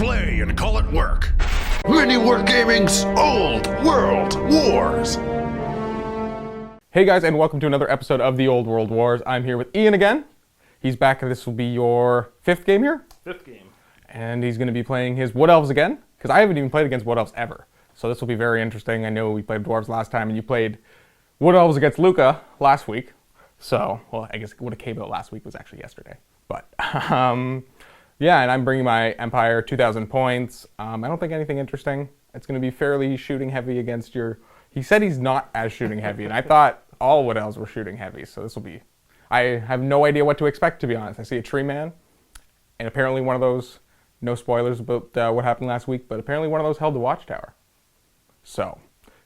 play and call it work. MiniWarGaming's Old World Wars. Hey guys, and welcome to another episode of the Old World Wars. I'm here with Ian again. He's back, and this will be your fifth game here? Fifth game. And he's going to be playing his Wood Elves again, because I haven't even played against Wood Elves ever. So this will be very interesting. I know we played Dwarves last time, and you played Wood Elves against Luca last week. So, well, I guess what a came out last week was actually yesterday. But, yeah, and I'm bringing my Empire 2,000 points. I don't think anything interesting. It's going to be fairly shooting heavy against your... He said he's not as shooting heavy, and I thought all Wood Elves were shooting heavy, so this will be... I have no idea what to expect, to be honest. I see a tree man, and apparently one of those... No spoilers about what happened last week, but apparently one of those held the watchtower. So,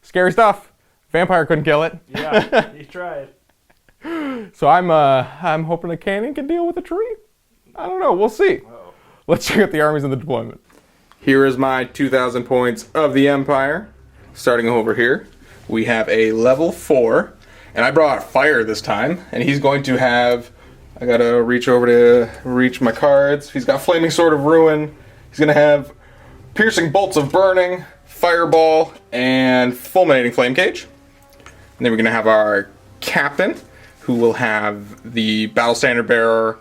scary stuff. Vampire couldn't kill it. Yeah, he tried. So I'm hoping a cannon can deal with a tree. I don't know. We'll see. Uh-oh. Let's check out the armies and the deployment. Here is my 2,000 points of the Empire. Starting over here, we have a level 4, and I brought fire this time, and he's going to have, I gotta reach over to reach my cards. He's got Flaming Sword of Ruin. He's gonna have Piercing Bolts of Burning, Fireball, and Fulminating Flame Cage. And then we're gonna have our Captain, who will have the Battle Standard Bearer,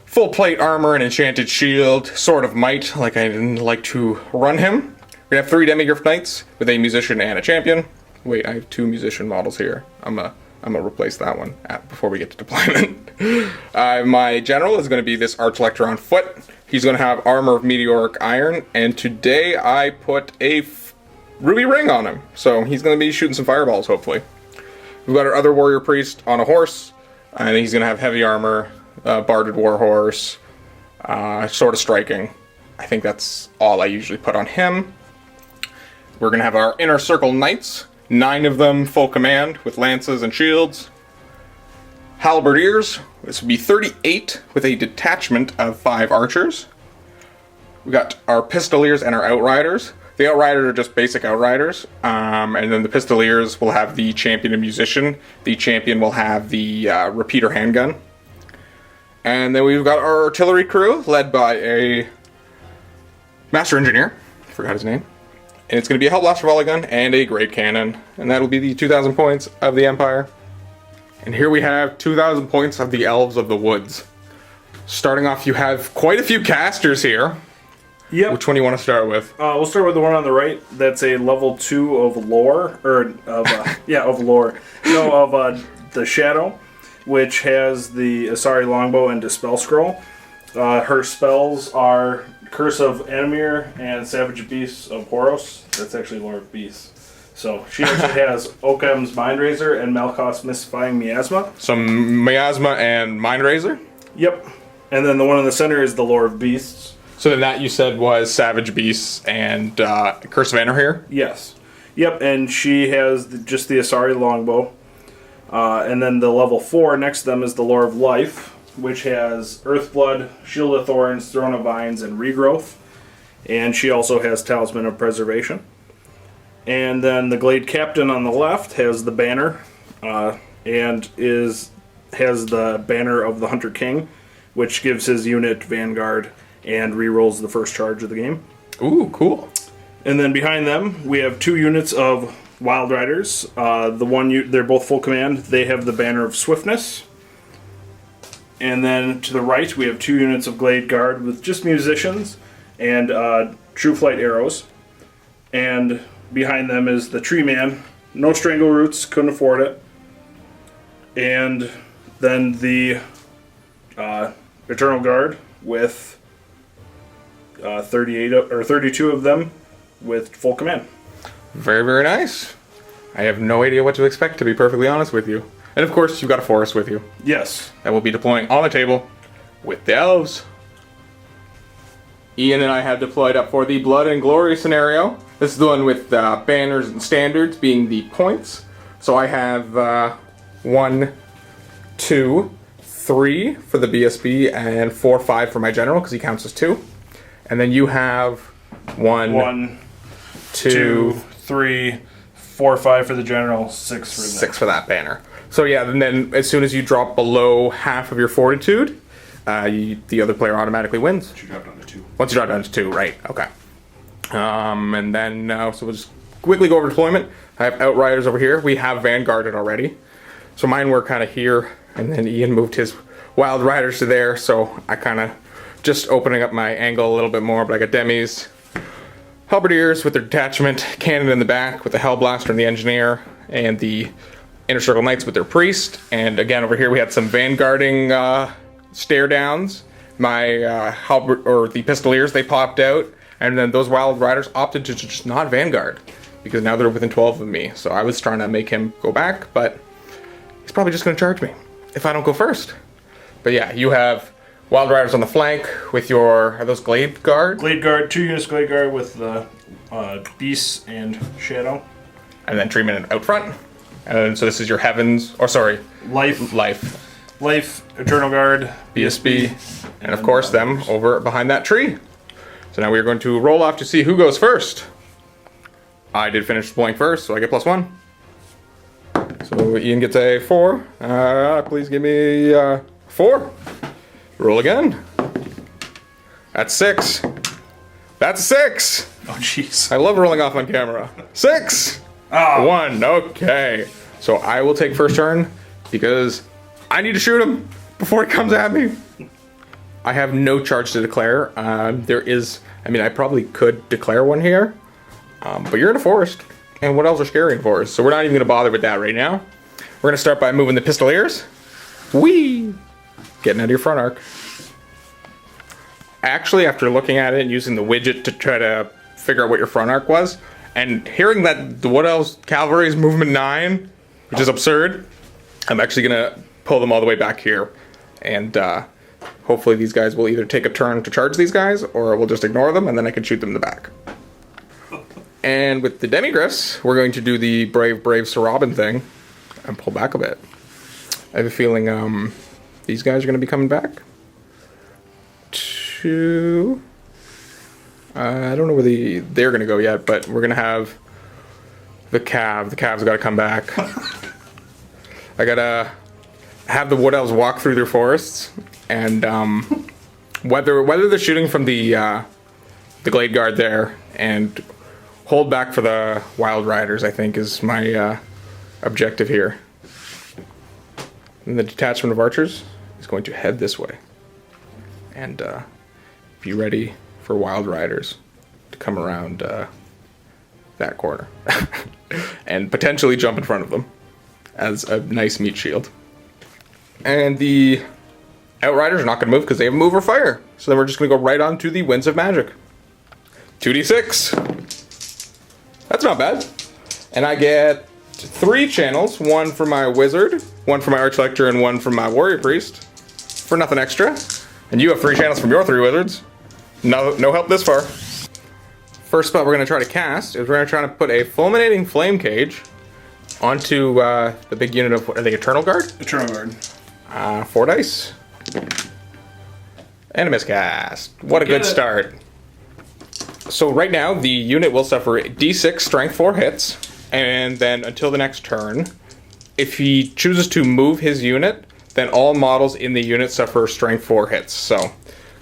Full Plate Armor, and Enchanted Shield, Sword of Might, like I didn't like to run him. We're gonna have 3 Demigryph Knights with a Musician and a Champion. Wait, I have 2 Musician models here. I'm gonna replace that one before we get to deployment. My General is gonna be this Archlector on foot. He's gonna have Armor of Meteoric Iron, and today I put a Ruby Ring on him. So he's gonna be shooting some fireballs, hopefully. We've got our other Warrior Priest on a horse, and he's gonna have Heavy Armor, Barded Warhorse, Sword of Striking. I think that's all I usually put on him. We're going to have our Inner Circle Knights, 9 of them full command with lances and shields. Halberdiers, this would be 38 with a detachment of 5 archers. We got our Pistoliers and our Outriders. The Outriders are just basic Outriders, and then the Pistoliers will have the Champion and Musician. The Champion will have the Repeater Handgun. And then we've got our Artillery crew, led by a Master Engineer, forgot his name. And it's going to be a Hellblaster Volley Gun and a Great Cannon. And that'll be the 2,000 points of the Empire. And here we have 2,000 points of the Elves of the Woods. Starting off, you have quite a few casters here. Yep. Which one do you want to start with? We'll start with the one on the right. That's a level 2 of lore, or of lore. No, of the Shadow, which has the Asari Longbow and Dispel Scroll. Her spells are Curse of Anamir and Savage Beasts of Horos. That's actually Lore of Beasts. So she actually has Occam's Mindrazor and Malkoth's Mystifying Miasma. So Miasma and Mindrazor? Yep. And then the one in the center is the Lore of Beasts. So then that you said was Savage Beasts and Curse of Anamir? Yes. Yep, and she has just the Asari Longbow. And then the level 4 next to them is the Lore of Life, which has Earthblood, Shield of Thorns, Throne of Vines, and Regrowth. And she also has Talisman of Preservation. And then the Glade Captain on the left has the banner, and has the banner of the Hunter King, which gives his unit Vanguard and rerolls the first charge of the game. Ooh, cool. And then behind them, we have 2 units of Wild Riders. They're both full command. They have the banner of Swiftness. And then to the right, we have 2 units of Glade Guard with just musicians and True Flight arrows. And behind them is the Tree Man. No Strangle Roots, couldn't afford it. And then the Eternal Guard with 32 of them with full command. Very, very nice. I have no idea what to expect, to be perfectly honest with you. And of course, you've got a forest with you. Yes. That will be deploying on the table with the elves. Ian and I have deployed up for the Blood and Glory scenario. This is the one with banners and standards being the points. So I have 1, 2, 3 for the BSB and 4, 5 for my general because he counts as 2. And then you have 1, 2, 3, 4, 5 for the general, 6 for the 6 for that banner. So yeah, and then as soon as you drop below half of your fortitude, the other player automatically wins. You drop down to 2. Once you drop down to 2, right? Okay. And then so we'll just quickly go over deployment. I have Outriders over here. We have Vanguarded already, so mine were kind of here, and then Ian moved his Wild Riders to there. So I kind of just opening up my angle a little bit more. But I got Demis, Halberdiers with their detachment, cannon in the back with the Hellblaster and the Engineer, and the Inner Circle Knights with their Priest. And again over here we had some Vanguarding stare downs. My the Pistoliers, they popped out, and then those Wild Riders opted to just not Vanguard because now they're within 12 of me. So I was trying to make him go back, but he's probably just going to charge me if I don't go first. But yeah, you have Wild Riders on the flank with your, are those Glade Guard? Glade Guard, 2 units Glade Guard with the Beasts and Shadow. And then Treatment out front. And so this is your Heavens, or sorry, Life, Eternal Guard, BSB, and of course them over behind that tree. So now we are going to roll off to see who goes first. I did finish deploying first, so I get +1. So Ian gets a 4. Please give me 4. Roll again. That's 6. That's 6. Oh jeez. I love rolling off on camera. 6. Oh. 1. Okay. So I will take first turn because I need to shoot him before he comes at me. I have no charge to declare. There is, I mean, I probably could declare one here, but you're in a forest, and what else are scary in forests? So we're not even going to bother with that right now. We're going to start by moving the Pistoliers. Whee! Getting out of your front arc. Actually, after looking at it and using the widget to try to figure out what your front arc was, and hearing that the Wood Elves Cavalry is movement 9, which is absurd, I'm actually going to pull them all the way back here, and hopefully these guys will either take a turn to charge these guys, or we'll just ignore them, and then I can shoot them in the back. And with the Demigriffs, we're going to do the Brave Sir Robin thing, and pull back a bit. I have a feeling these guys are going to be coming back. I don't know where they're going to go yet, but we're going to have the Cav. The Cav's got to come back. I got to have the Wood Elves walk through their forests, and whether they're shooting from the Glade Guard there and hold back for the Wild Riders, I think is my objective here. And the detachment of archers is going to head this way, and be ready for Wild Riders to come around that corner and potentially jump in front of them as a nice meat shield. And the Outriders are not going to move because they have move or fire. So then we're just going to go right on to the Winds of Magic. 2d6. That's not bad. And I get 3 channels. 1 for my Wizard, 1 for my Archlector, and 1 for my Warrior Priest. For nothing extra. And you have 3 channels from your 3 Wizards. No help this far. First spell we're going to try to cast is we're going to try to put a Fulminating Flame Cage onto the big unit of, what are they, Eternal Guard? Eternal Guard. 4 dice. And a miscast. What a good start. So right now, the unit will suffer D6 Strength 4 hits, and then until the next turn, if he chooses to move his unit, then all models in the unit suffer Strength 4 hits. So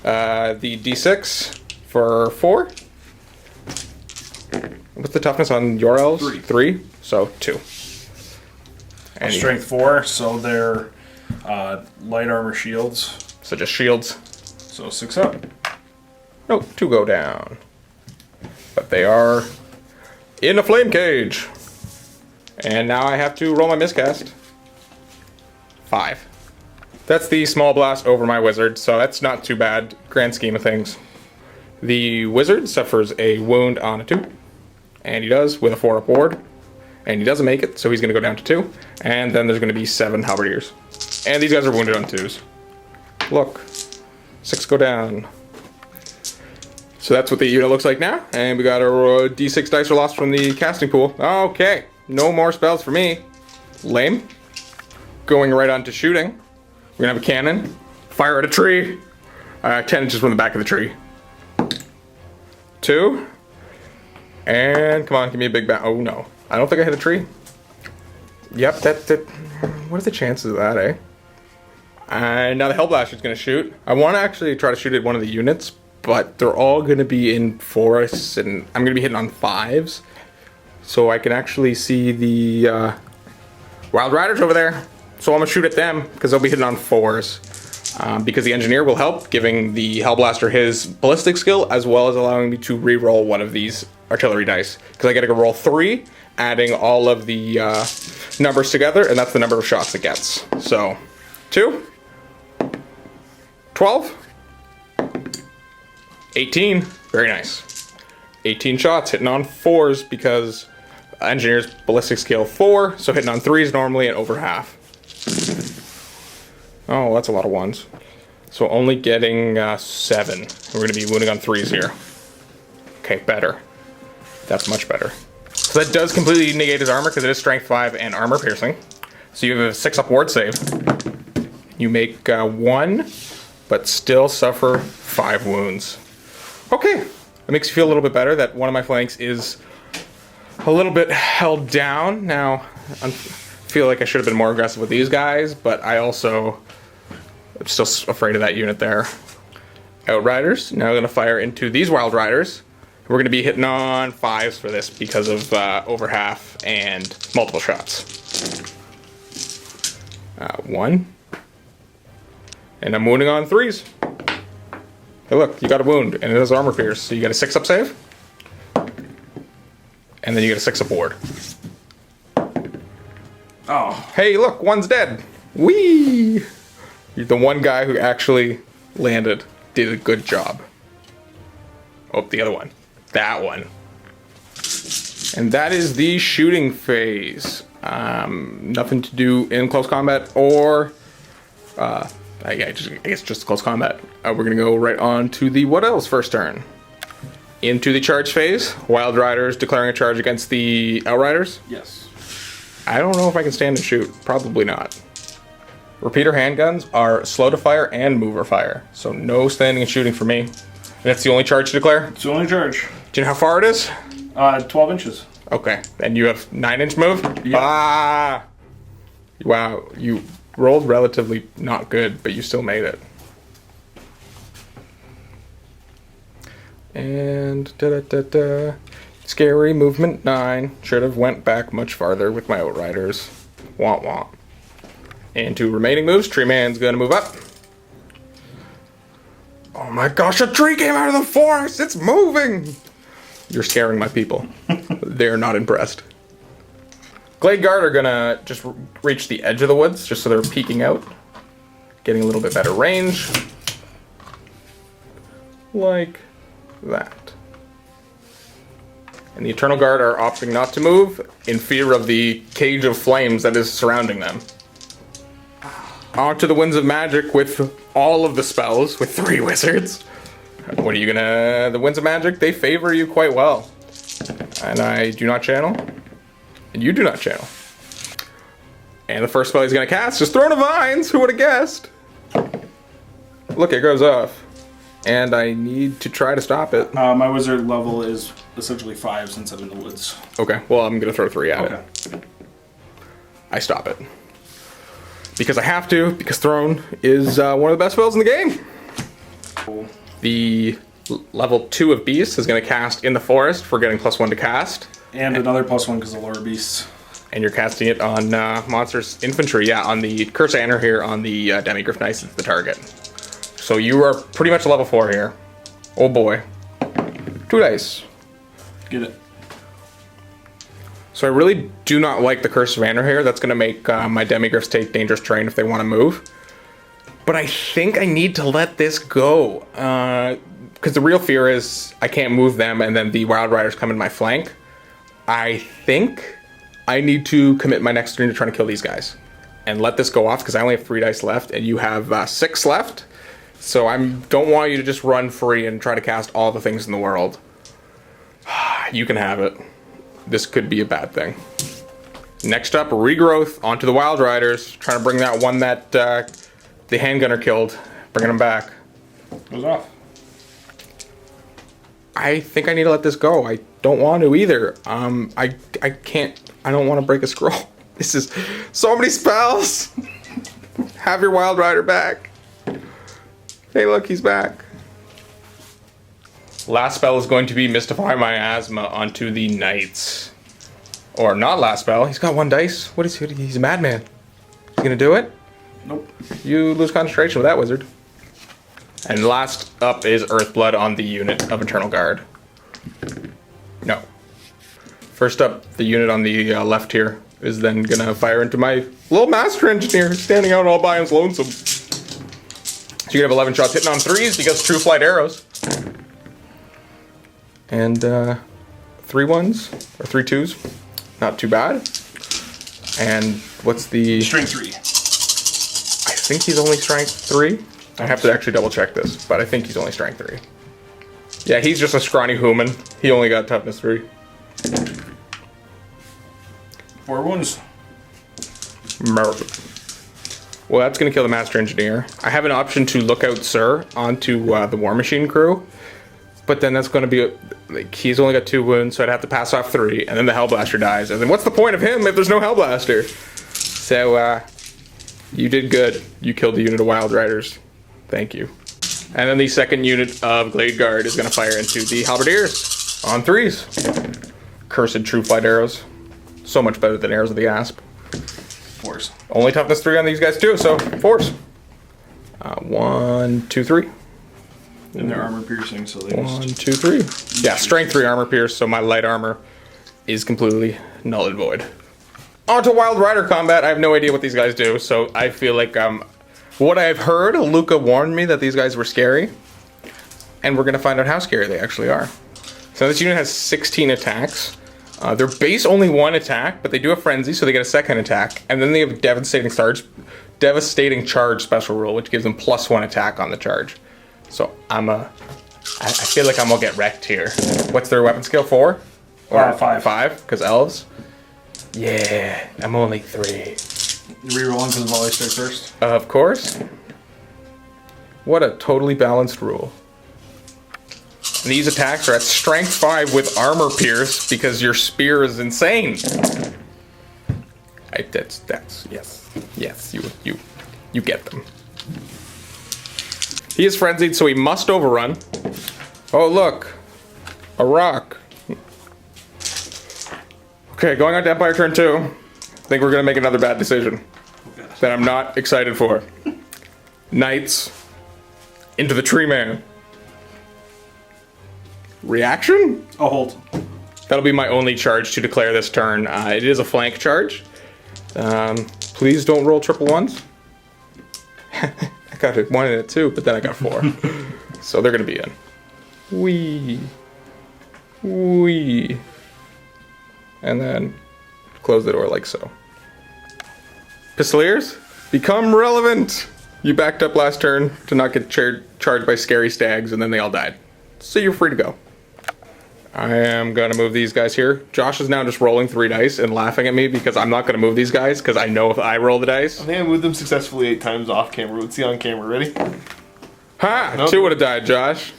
the D6 for 4. What's the toughness on your elves? 3. So 2. And Strength 4, so they're light armor shields. So just shields. So 6 up. No, 2 go down. But they are in a flame cage. And now I have to roll my miscast. 5. That's the small blast over my wizard, so that's not too bad, grand scheme of things. The wizard suffers a wound on a 2. And he does with a 4 up ward. And he doesn't make it, so he's going to go down to 2. And then there's going to be 7 halberdiers. And these guys are wounded on 2s. Look. 6 go down. So that's what the unit looks like now. And we got our D6 dice are lost from the casting pool. Okay. No more spells for me. Lame. Going right on to shooting. We're going to have a cannon. Fire at a tree. 10 inches from the back of the tree. 2. And come on, give me a big bat. Oh no. I don't think I hit a tree. Yep, that. What are the chances of that, eh? And now the Hellblaster is going to shoot. I want to actually try to shoot at one of the units, but they're all going to be in forests, and I'm going to be hitting on 5s. So I can actually see the Wild Riders over there. So I'm going to shoot at them, because they'll be hitting on 4s. Because the Engineer will help, giving the Hellblaster his ballistic skill, as well as allowing me to re-roll one of these artillery dice. Because I get to go roll 3, adding all of the numbers together, and that's the number of shots it gets. So, 2, 12, 18, very nice. 18 shots, hitting on 4s, because Engineer's ballistic skill 4, so hitting on 3s normally and over half. Oh, that's a lot of 1s. So only getting 7. We're going to be wounding on 3s here. Okay, better. That's much better. So that does completely negate his armor, because it is strength 5 and armor piercing. So you have a 6 up ward save. You make 1, but still suffer 5 wounds. Okay, it makes you feel a little bit better that one of my flanks is a little bit held down. Now, I feel like I should have been more aggressive with these guys, but I also am still afraid of that unit there. Outriders, now I'm going to fire into these Wild Riders. We're going to be hitting on 5s for this because of over half and multiple shots. 1. And I'm wounding on 3s. Hey look, you got a wound, and it has armor pierce, so you get a 6 up save. And then you get a 6 up ward. Oh. Hey look, 1's dead. Whee! You're the one guy who actually landed, did a good job. Oh, the other one. That one. And that is the shooting phase. Nothing to do in close combat or I guess just close combat. We're gonna go right on to the Wood Elves first turn. Into the charge phase. Wild Riders declaring a charge against the Outriders. Yes. I don't know if I can stand and shoot. Probably not. Repeater handguns are slow to fire and mover fire, so no standing and shooting for me. And that's the only charge to declare? It's the only charge. Do you know how far it is? 12 inches. Okay, and you have 9-inch move? Yeah. Ah! Wow, you rolled relatively not good, but you still made it. And da-da-da-da. Scary movement 9. Should have went back much farther with my Outriders. Womp womp. And 2 remaining moves. Tree Man's gonna move up. Oh my gosh, a tree came out of the forest! It's moving! You're scaring my people. They're not impressed. Glade Guard are gonna just reach the edge of the woods, just so they're peeking out. Getting a little bit better range. Like that. And the Eternal Guard are opting not to move in fear of the cage of flames that is surrounding them. Onto the Winds of Magic with all of the spells, with 3 wizards. What are you gonna... The Winds of Magic, they favor you quite well. And I do not channel. And you do not channel. And the first spell he's gonna cast is Throne of Vines! Who would have guessed? Look, it goes off. And I need to try to stop it. My wizard level is essentially 5 since I'm in the woods. Okay, well I'm gonna throw 3 at it. I stop it. Because I have to, because Throne is one of the best spells in the game. Cool. The level 2 of Beast is going to cast in the forest for getting +1 to cast. And another +1 because of lower beasts. And you're casting it on monsters infantry, yeah, on the Curse Anner here on the Demigryph Knights, it's the target. So you are pretty much level 4 here. Oh boy. 2 dice. Get it. So I really do not like the Curse of Anner here. That's going to make my Demigryphs take dangerous terrain if they want to move. But I think I need to let this go. Because the real fear is I can't move them and then the Wild Riders come in my flank. I think I need to commit my next turn to trying to kill these guys. And let this go off because I only have 3 dice left and you have 6 left. So I don't want you to just run free and try to cast all the things in the world. You can have it. This could be a bad thing. Next up, Regrowth onto the Wild Riders. Trying to bring that one that the handgunner killed. Bringing him back. Goes off. I think I need to let this go. I don't want to either. I can't. I don't want to break a scroll. This is so many spells. Have your Wild Rider back. Hey, look, he's back. Last spell is going to be Mystify Miasma onto the Knights. Or not last spell. He's got 1 dice. What is he? He's a madman. You gonna do it? Nope. You lose concentration with that wizard. And last up is Earthblood on the unit of Eternal Guard. No. First up, the unit on the left here is then gonna fire into my little Master Engineer standing out all by his lonesome. So you can have 11 shots hitting on 3s because True Flight arrows. And 3 1s or 3 2s. Not too bad. And what's the... Strength 3. I think he's only strength 3. I have to actually double check this, but I think he's only strength 3. Yeah, he's just a scrawny human. He only got toughness 3. 4 wounds. Well, that's going to kill the Master Engineer. I have an option to look out Sir onto the War Machine crew, but then that's going to be... like, he's only got 2 wounds, so I'd have to pass off 3, and then the Hellblaster dies. And then what's the point of him if there's no Hellblaster? So, you did good. You killed the unit of Wild Riders. Thank you. And then the second unit of Glade Guard is going to fire into the Halberdiers on 3s. Cursed True Flight arrows. So much better than arrows of the Asp. 4s. Only toughness 3 on these guys too, so 4s. 1, 2, 3. And they're armor piercing, so they 1, 2, 3. Yeah, strength 3 armor pierce, so my light armor is completely null and void. On to Wild Rider combat. I have no idea what these guys do, so I feel like what I've heard, Luca warned me that these guys were scary, and we're gonna find out how scary they actually are. So this unit has 16 attacks. Their base only 1 attack, but they do have frenzy, so they get a second attack, and then they have devastating charge special rule, which gives them +1 attack on the charge. So I feel like I'm gonna get wrecked here. What's their weapon skill? 4? Or 5. 5, because elves. Yeah, I'm only 3. Rerolling because volley strike first. Of course. What a totally balanced rule. And these attacks are at strength 5 with armor pierce because your spear is insane. That's yes, you get them. He is frenzied, so he must overrun. Oh look, a rock. Okay, going on to Empire turn 2. I think we're gonna make another bad decision that I'm not excited for. Knights into the Tree Man. Reaction? Oh, hold. That'll be my only charge to declare this turn. It is a flank charge. Please don't roll triple 1s. I got 1 in it too, but then I got 4. So they're gonna be in. Wee. And then close the door like so. Pistoliers, become relevant! You backed up last turn to not get charged by scary stags, and then they all died. So you're free to go. I am gonna move these guys here. Josh is now just rolling 3 dice and laughing at me because I'm not gonna move these guys because I know if I roll the dice. I think I moved them successfully 8 times off camera. Let's see on camera. Ready? Ha! Nope. 2 would have died, Josh.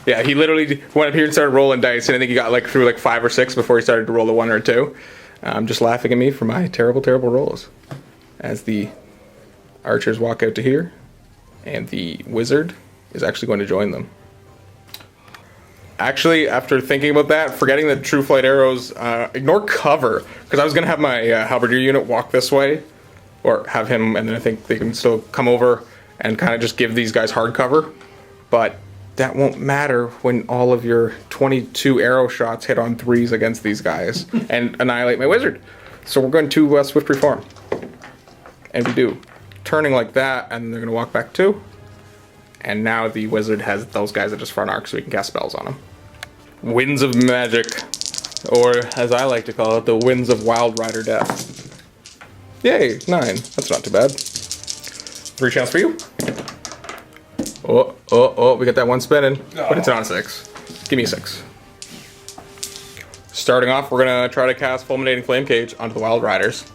Yeah, he literally went up here and started rolling dice, and I think he got like through like 5 or 6 before he started to roll a 1 or a 2. Just laughing at me for my terrible, terrible rolls. As the archers walk out to here, and the wizard is actually going to join them. Actually, after thinking about that, forgetting that True Flight arrows, ignore cover, because I was going to have my halberdier unit walk this way, or have him, and then I think they can still come over and kind of just give these guys hard cover, but that won't matter when all of your 22 arrow shots hit on 3s against these guys and annihilate my wizard. So we're going to Swift Reform. And we do. Turning like that, and they're going to walk back 2. And now the wizard has those guys at just front arc, so we can cast spells on them. Winds of Magic. Or, as I like to call it, the Winds of Wild Rider Death. Yay, 9. That's not too bad. 3 chance for you. Oh, we got that 1 spinning. But it's not a 6. Give me a 6. Starting off, we're going to try to cast Fulminating Flame Cage onto the Wild Riders.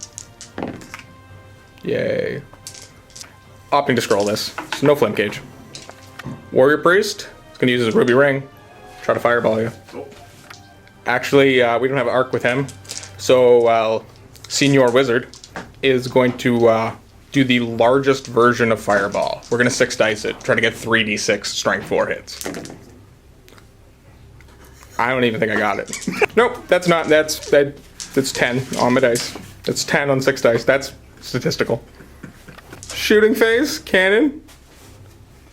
Yay. Opting to scroll this, so no Flame Cage. Warrior Priest is going to use his Ruby Ring. Try to fireball you. Actually, we don't have an arc with him, so Senior Wizard is going to do the largest version of Fireball. We're gonna 6 dice it, try to get 3d6 strength 4 hits. I don't even think I got it. Nope, that's 10 on my dice. That's 10 on 6 dice. That's statistical. Shooting phase, cannon,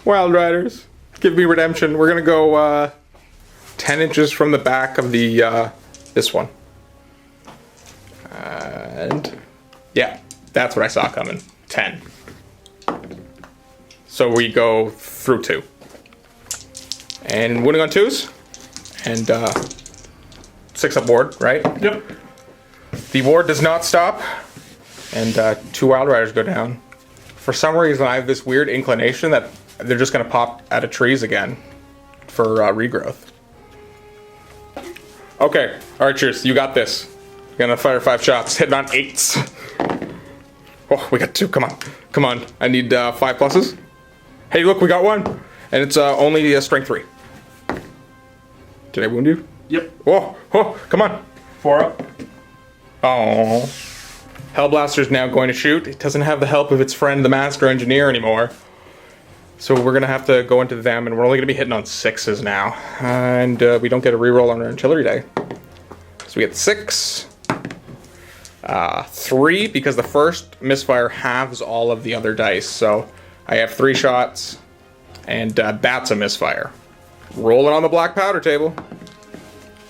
Wild Riders. Give me redemption. We're gonna go 10 inches from the back of the this one. And yeah, that's what I saw coming. 10. So we go through 2. And winning on 2s. And 6 up ward, right? Yep. The ward does not stop. And 2 Wild Riders go down. For some reason, I have this weird inclination that they're just going to pop out of trees again for regrowth. Okay, archers, you got this. You're gonna fire 5 shots, hitting on 8s. Oh, we got 2. Come on, come on. I need 5 pluses. Hey, look, we got 1, and it's only strength 3. Did I wound you? Yep. Oh, come on. 4 up. Oh. Hellblaster's now going to shoot. It doesn't have the help of its friend, the Master Engineer, anymore. So we're going to have to go into them, and we're only going to be hitting on 6s now. And we don't get a reroll on our artillery die. So we get 6. 3, because the first misfire halves all of the other dice. So I have 3 shots, and that's a misfire. Roll it on the black powder table.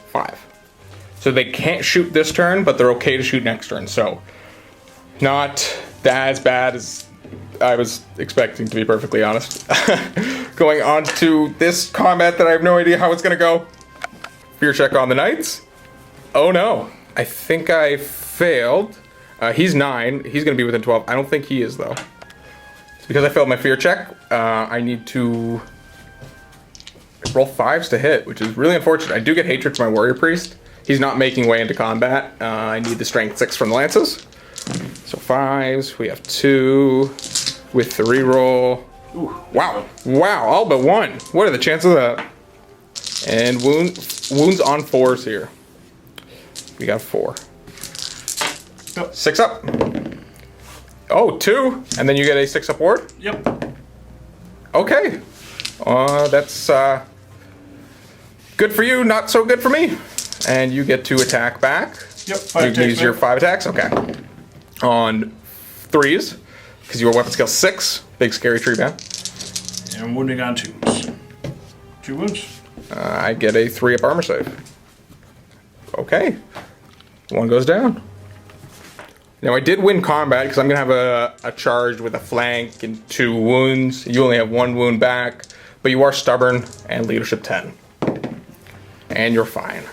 5. So they can't shoot this turn, but they're okay to shoot next turn. So not as bad as I was expecting, to be perfectly honest. Going on to this combat that I have no idea how it's going to go. Fear check on the knights. Oh no. I think I failed. He's 9. He's going to be within 12. I don't think he is, though. Because I failed my fear check, I need to roll 5s to hit, which is really unfortunate. I do get hatred for my warrior priest. He's not making way into combat. I need the strength 6 from the lances. So 5s. We have 2 with the reroll. Ooh, wow. Wow, all but 1. What are the chances of that? And wounds on 4s here. We got 4. 6 up. Oh, 2. And then you get a 6 up ward? Yep. Okay. That's good for you, not so good for me. And you get to attack back. Yep, 5 You can use your 5 attacks, okay. On 3s, because you are weapon skill 6. Big scary tree man. And wounding on 2s. 2 wounds. I get a 3 up armor save. Okay. 1 goes down. Now I did win combat because I'm going to have a charge with a flank and 2 wounds. You only have 1 wound back, but you are stubborn and leadership 10. And you're fine.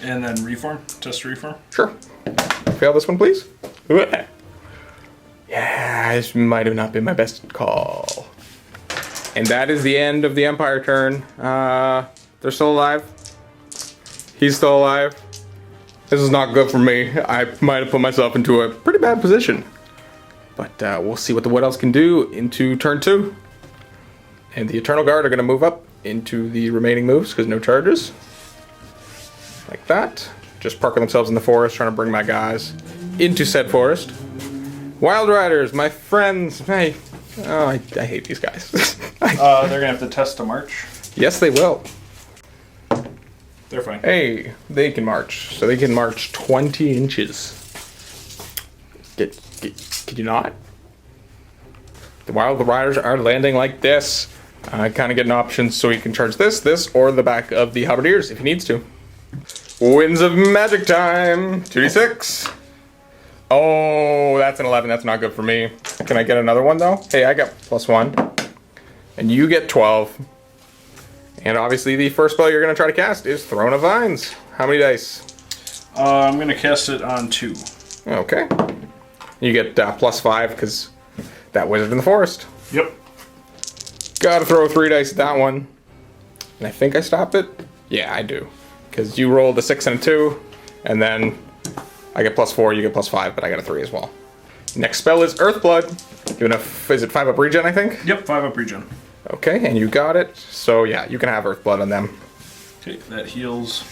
And then reform. Test reform. Sure. Fail this one, please. Yeah, this might have not been my best call. And that is the end of the Empire turn. They're still alive. He's still alive. This is not good for me. I might have put myself into a pretty bad position. But we'll see what the Wood Elves can do into turn 2. And the Eternal Guard are going to move up into the remaining moves because no charges. Like that. Just parking themselves in the forest, trying to bring my guys into said forest. Wild Riders, my friends. Hey. Oh, I hate these guys. They're going to have to test to march. Yes, they will. They're fine. Hey, they can march. So they can march 20 inches. Could you not? The Wild Riders are landing like this. Kind of getting options so he can charge this, or the back of the Halberdiers if he needs to. Winds of Magic time. 2d6. Oh, that's an 11. That's not good for me. Can I get another one, though? Hey, I got +1. And you get 12. And obviously the first spell you're going to try to cast is Throne of Vines. How many dice? I'm going to cast it on 2. Okay. You get +5 because that wizard in the forest. Yep. Gotta throw 3 dice at that one. And I think I stopped it. Yeah, I do. Because you rolled a 6 and a 2. And then I get +4, you get +5, but I got a 3 as well. Next spell is Earthblood. Is it 5 up regen, I think? Yep, 5 up regen. Okay, and you got it. So yeah, you can have Earthblood on them. Okay, that heals.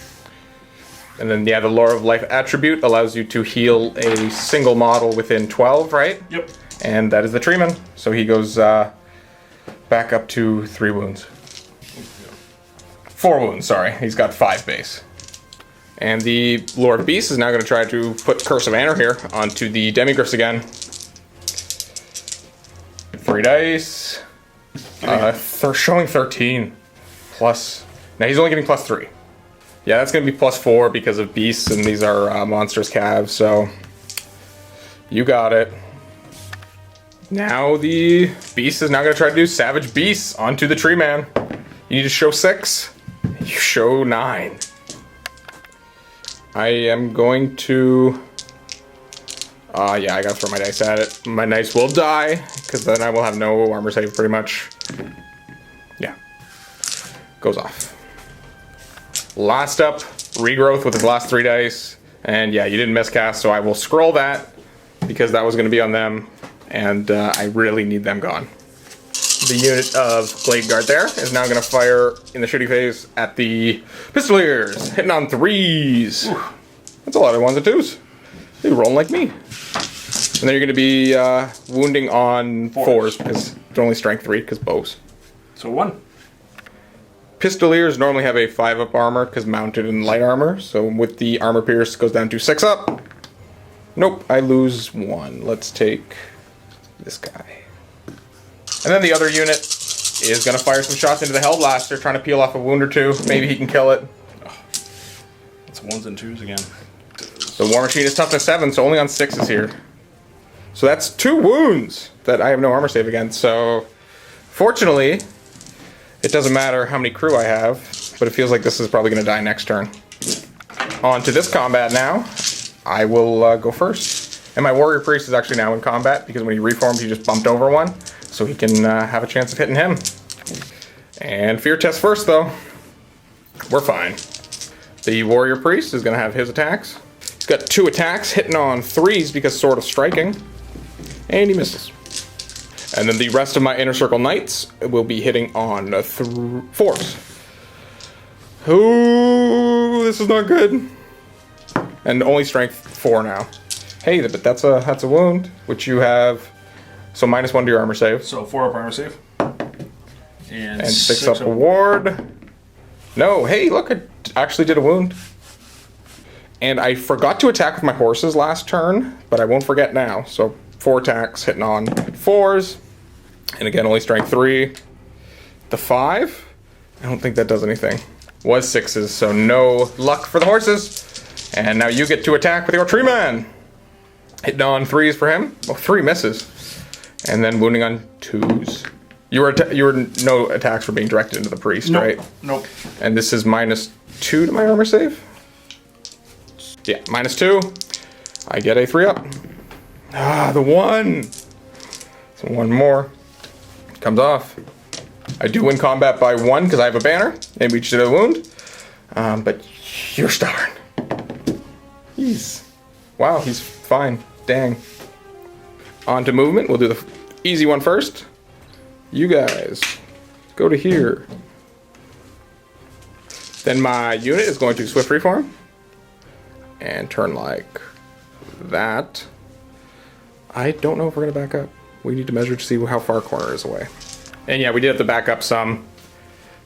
And then yeah, the Lore of Life attribute allows you to heal a single model within 12, right? Yep. And that is the treeman. So he goes back up to 3 wounds. 4 wounds, sorry. He's got 5 base. And the Lord of Beasts is now going to try to put Curse of Honor here onto the Demigriffs again. 3 dice. They're showing 13. Plus. Now he's only getting plus 3. Yeah, that's going to be plus 4 because of beasts, and these are monstrous calves, so you got it. Now the beast is now going to try to do Savage Beasts onto the tree man. You need to show 6. You show 9. I am going to... yeah, I gotta throw my dice at it. My dice will die, because then I will have no armor save pretty much. Yeah. Goes off. Last up, Regrowth with his last 3 dice. And yeah, you didn't miscast, so I will scroll that because that was going to be on them. And I really need them gone. The unit of Glade Guard there is now going to fire in the shooting phase at the Pistoliers, hitting on 3s. Ooh, that's a lot of 1s and 2s. They're rolling like me. And then you're going to be wounding on 4s because they're only strength 3 because bows. So 1. Pistoliers normally have a 5-up armor because mounted in light armor. So with the armor pierce, it goes down to 6-up. Nope, I lose 1. Let's take this guy. And then the other unit is going to fire some shots into the Hellblaster, trying to peel off a wound or 2. Maybe he can kill it. It's 1s and 2s again. The War Machine is toughness 7, so only on 6s here. So that's 2 wounds that I have no armor save against. So fortunately, it doesn't matter how many crew I have, but it feels like this is probably going to die next turn. On to this combat now. I will go first. And my Warrior Priest is actually now in combat because when he reformed, he just bumped over 1. So he can have a chance of hitting him. And Fear Test first, though. We're fine. The Warrior Priest is going to have his attacks. He's got 2 attacks, hitting on 3s because Sword of Striking. And he misses. And then the rest of my Inner Circle Knights will be hitting on 4s. Ooh, this is not good. And only strength 4 now. Hey, but that's a wound, which you have. So -1 to your armor save. So 4-up armor save. And 6-up ward. No, hey, look, I actually did a wound. And I forgot to attack with my horses last turn, but I won't forget now. So 4 attacks hitting on 4s. And again, only strength 3. The 5, I don't think that does anything. Was 6s, so no luck for the horses. And now you get to attack with your tree man. Hitting on 3s for him. Oh, 3 misses. And then wounding on 2s. You were no attacks for being directed into the priest, nope. right? Nope. And this is -2 to my armor save? Yeah, -2. I get a 3-up. Ah, the 1. So 1 more. Comes off. I do win combat by 1 because I have a banner, and we each did a wound. But you're stubborn. Wow, he's fine. Dang. On to movement. We'll do the easy one first. You guys, go to here. Then my unit is going to Swift Reform. And turn like that. I don't know if we're going to back up. We need to measure to see how far corner is away. And yeah, we did have to back up some.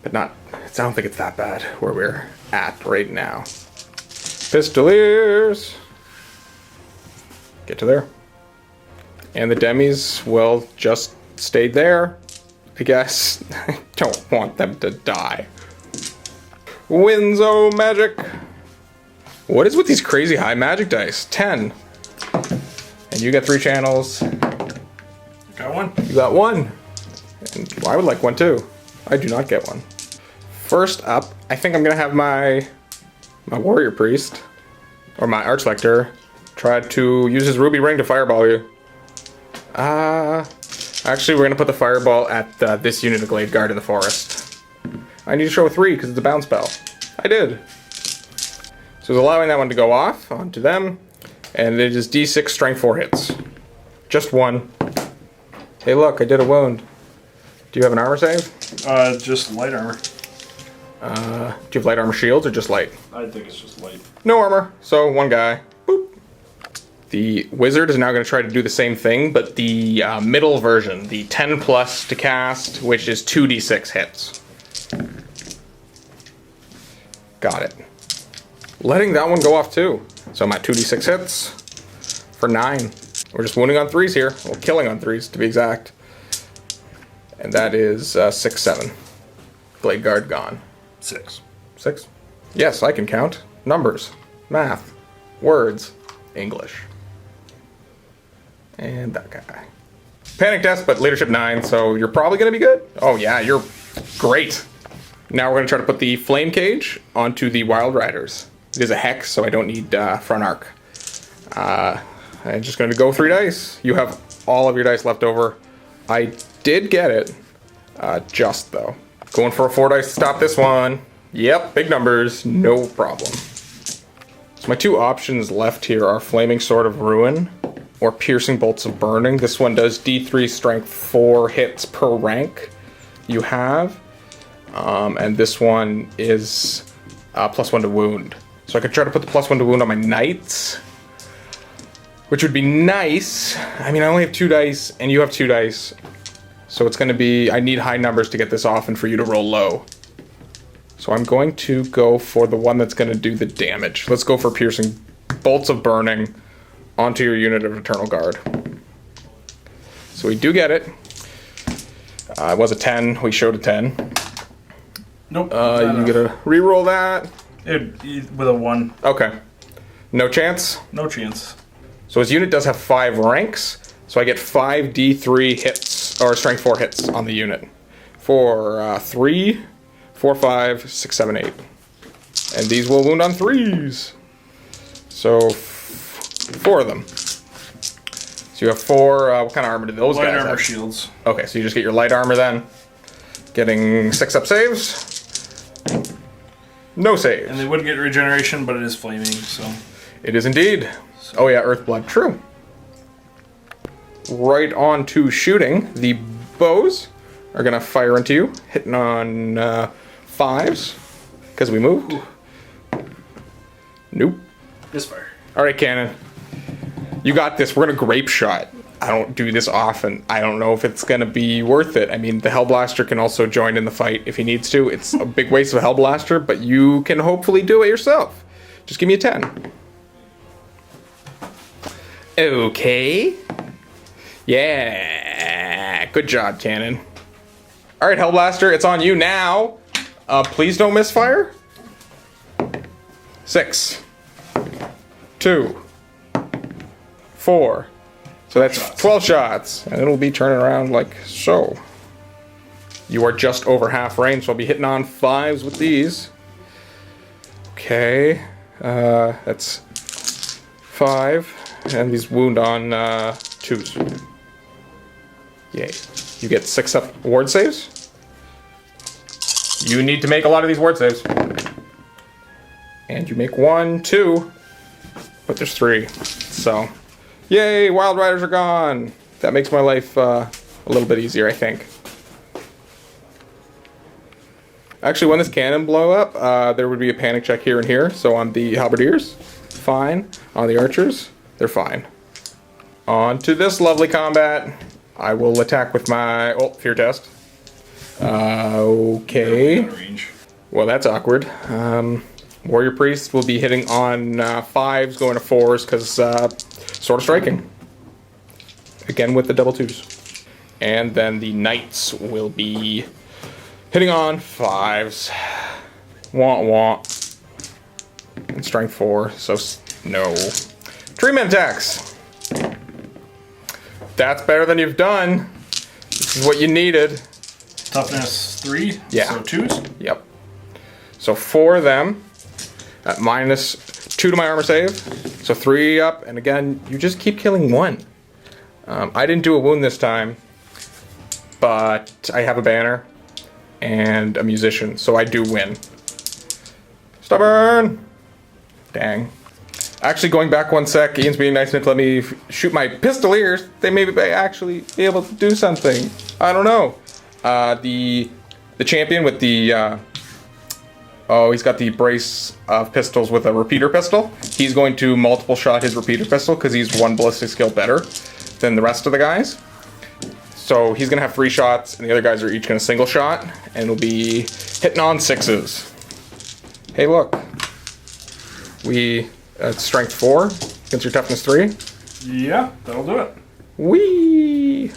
But not, I don't think it's that bad where we're at right now. Pistoliers. Get to there. And the demis will just stay there, I guess. I don't want them to die. Winzo magic. What is with these crazy high magic dice? 10. And you get 3 channels. Got 1. You got 1. And I would like 1 too. I do not get 1. First up, I think I'm gonna have my Warrior Priest, or my Archlector, try to use his ruby ring to fireball you. Actually, we're gonna put the fireball at this unit of Glade Guard in the forest. I need to show a 3 because it's a bounce spell. I did. So it's allowing that one to go off onto them, and it is D6 strength 4 hits. Just 1. Hey, look, I did a wound. Do you have an armor save? Just light armor. Do you have light armor shields or just light? I think it's just light. No armor, so 1 guy. Boop. The wizard is now going to try to do the same thing, but the middle version, the 10 plus to cast, which is 2d6 hits. Got it. Letting that one go off too. So I'm at 2d6 hits for 9. We're just wounding on 3s here. Well, killing on 3s to be exact. And that is 6, 7. Blade guard gone. 6. 6? Yes, I can count. Numbers, math, words, English. And that guy. Panic test, but leadership 9, so you're probably going to be good. Oh yeah, you're great. Now we're going to try to put the flame cage onto the wild riders. It is a hex, so I don't need front arc. I'm just going to go 3 dice. You have all of your dice left over. I did get it, just though. Going for a 4 dice to stop this one. Yep, big numbers, no problem. So my 2 options left here are Flaming Sword of Ruin or Piercing Bolts of Burning. This one does D3 strength 4 hits per rank you have. And this one is +1 to wound. So I could try to put the +1 to wound on my knights, which would be nice. I mean, I only have 2 dice and you have 2 dice. So it's going to be, I need high numbers to get this off and for you to roll low. So I'm going to go for the one that's going to do the damage. Let's go for Piercing Bolts of Burning onto your unit of Eternal Guard. So we do get it. It was a 10. We showed a 10. Nope. You get to re-roll that. With a 1. Okay. No chance? No chance. So his unit does have 5 ranks. So I get 5 D3 hits, or strength 4 hits on the unit. For 3, 4, 5, 6, 7, 8. And these will wound on 3s. So 4 of them. So you have 4, what kind of armor do those Light guys armor have? shields. Okay, so you just get your light armor then. Getting 6 up saves. No saves. And they would get regeneration, but it is flaming, so. It is indeed. Oh yeah, Earthblood, true. Right on to shooting. The bows are gonna fire into you, hitting on 5s, because we moved. Nope. Misfire. Alright, Cannon. You got this. We're gonna grape shot. I don't do this often. I don't know if it's gonna be worth it. I mean, the Hellblaster can also join in the fight if he needs to. It's a big waste of a Hellblaster, but you can hopefully do it yourself. Just give me a 10. Okay. Yeah. Good job, Cannon. Alright, Hellblaster, it's on you now. Please don't misfire. 6. 2. 4. So that's 12 shots, and it'll be turning around like so. You are just over half range, so I'll be hitting on 5s with these. Okay, that's 5, and these wound on 2s. Yay. You get 6 up ward saves. You need to make a lot of these ward saves. And you make 1, 2, but there's 3, so... Yay, Wild Riders are gone! That makes my life a little bit easier, I think. Actually, when this cannon blow up, there would be a panic check here and here. So on the Halberdiers, fine. On the Archers, they're fine. On to this lovely combat. I will attack with my... Oh, fear test. Okay. Well, that's awkward. Warrior Priest will be hitting on 5s, going to 4s, because... Sword of Striking. Again with the double 2s. And then the Knights will be hitting on 5s. Want. And strength 4, so no. Treatment attacks. That's better than you've done. This is what you needed. Toughness 3? Yeah. So 2s? Yep. So 4 of them at -2 to my armor save. So 3 up, and again, you just keep killing 1. I didn't do a wound this time, but I have a banner and a musician, so I do win. Stubborn! Dang. Actually, going back 1 sec, Ian's being nice enough to let me shoot my pistoliers. They may actually be able to do something. I don't know. The champion with the Oh, he's got the brace of pistols with a repeater pistol. He's going to multiple shot his repeater pistol because he's one ballistic skill better than the rest of the guys. So he's gonna have 3 shots, and the other guys are each gonna single shot, and it'll be hitting on 6s. Hey, look. Strength 4 against your toughness 3. Yeah, that'll do it. Whee!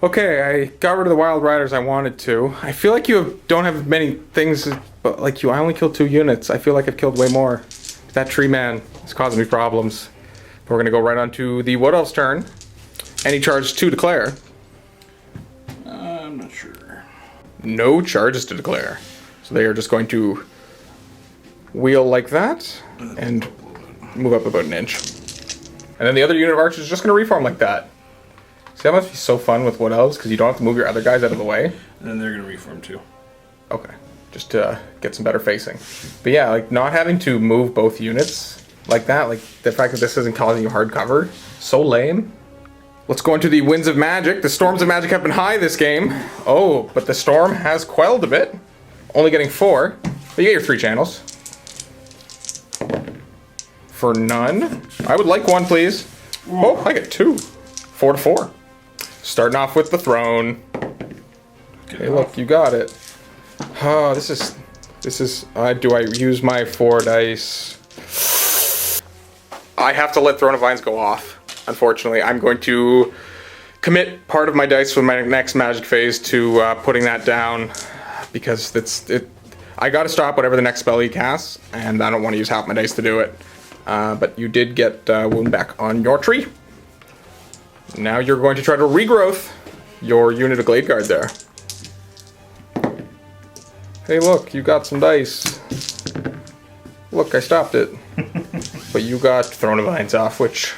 Okay, I got rid of the Wild Riders I wanted to. I feel like you don't have many things, but like I only killed 2 units. I feel like I've killed way more. That tree man is causing me problems. We're gonna go right on to the Wood Elves' turn. And he charged 2 to declare. I'm not sure. No charges to declare. So they are just going to wheel like that and move up about an inch. And then the other unit of archers is just going to reform like that. See, that must be so fun with Wood Elves because you don't have to move your other guys out of the way. And then they're going to reform too. Okay, just to get some better facing. But yeah, like not having to move both units like that, like the fact that this isn't causing you hard cover, so lame. Let's go into the winds of magic. The storms of magic have been high this game. Oh, but the storm has quelled a bit. Only getting 4, but you get your 3 channels. For none. I would like 1, please. Oh, I get 2. 4 to 4. Starting off with the throne. Hey, look, you got it. Oh, this is. Do I use my 4 dice? I have to let Throne of Vines go off. Unfortunately, I'm going to commit part of my dice for my next magic phase to putting that down because I got to stop whatever the next spell he casts, and I don't want to use half my dice to do it. But you did get wound back on your tree. Now you're going to try to regrowth your unit of Glade Guard there. Hey, look, you got some dice. Look, I stopped it. But you got Throne of Vines off, which...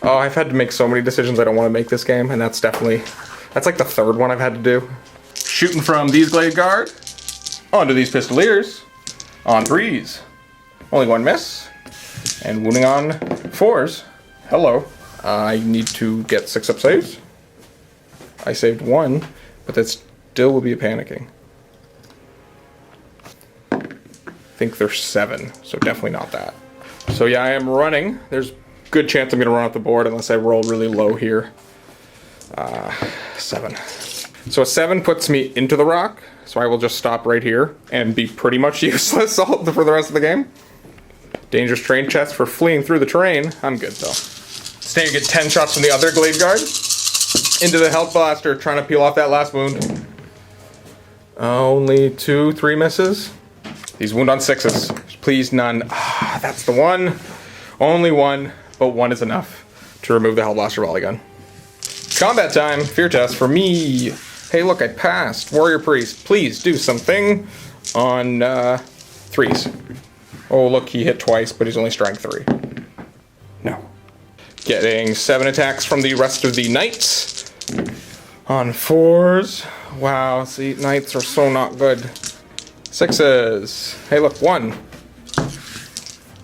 Oh, I've had to make so many decisions I don't want to make this game, and that's like the 3rd one I've had to do. Shooting from these Glade Guard onto these Pistoliers on 3s. Only 1 miss. And wounding on 4s. Hello. I need to get 6 up saves. I saved 1, but that still will be a panicking. I think there's 7, so definitely not that. So yeah, I am running. There's good chance I'm going to run off the board unless I roll really low here. 7. So a 7 puts me into the rock, so I will just stop right here and be pretty much useless for the rest of the game. Dangerous terrain chest for fleeing through the terrain. I'm good though. So now you get 10 shots from the other Glade Guard. Into the Health Blaster, trying to peel off that last wound. Only 2, 3 misses. These wound on 6s. Please none. Ah, that's the one. Only 1, but 1 is enough to remove the Health Blaster Volley Gun. Combat time. Fear test for me. Hey, look, I passed. Warrior Priest, please do something on 3s. Oh, look, he hit twice, but he's only strength 3. No. Getting 7 attacks from the rest of the knights. On 4s. Wow, see, knights are so not good. 6s. Hey, look, 1.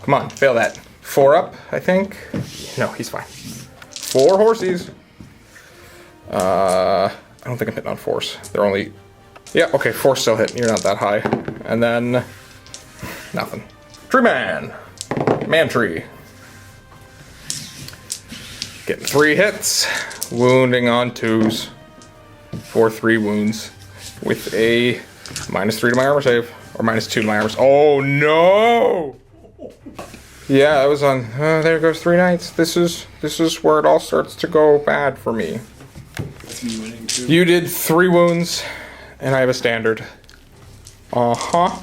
Come on, fail that. 4 up, I think. No, he's fine. 4 horsies. I don't think I'm hitting on 4s. They're only... Yeah, okay, 4 still hit. You're not that high. And then... Nothing. Tree Man. Man tree. Getting 3 hits. Wounding on 2s. For 3 wounds. With a -3 to my armor save. Or -2 to my armor save. Oh, no! Yeah, that was on... there goes 3 knights. This is where it all starts to go bad for me. That's me winning too. You did 3 wounds, and I have a standard. Uh-huh.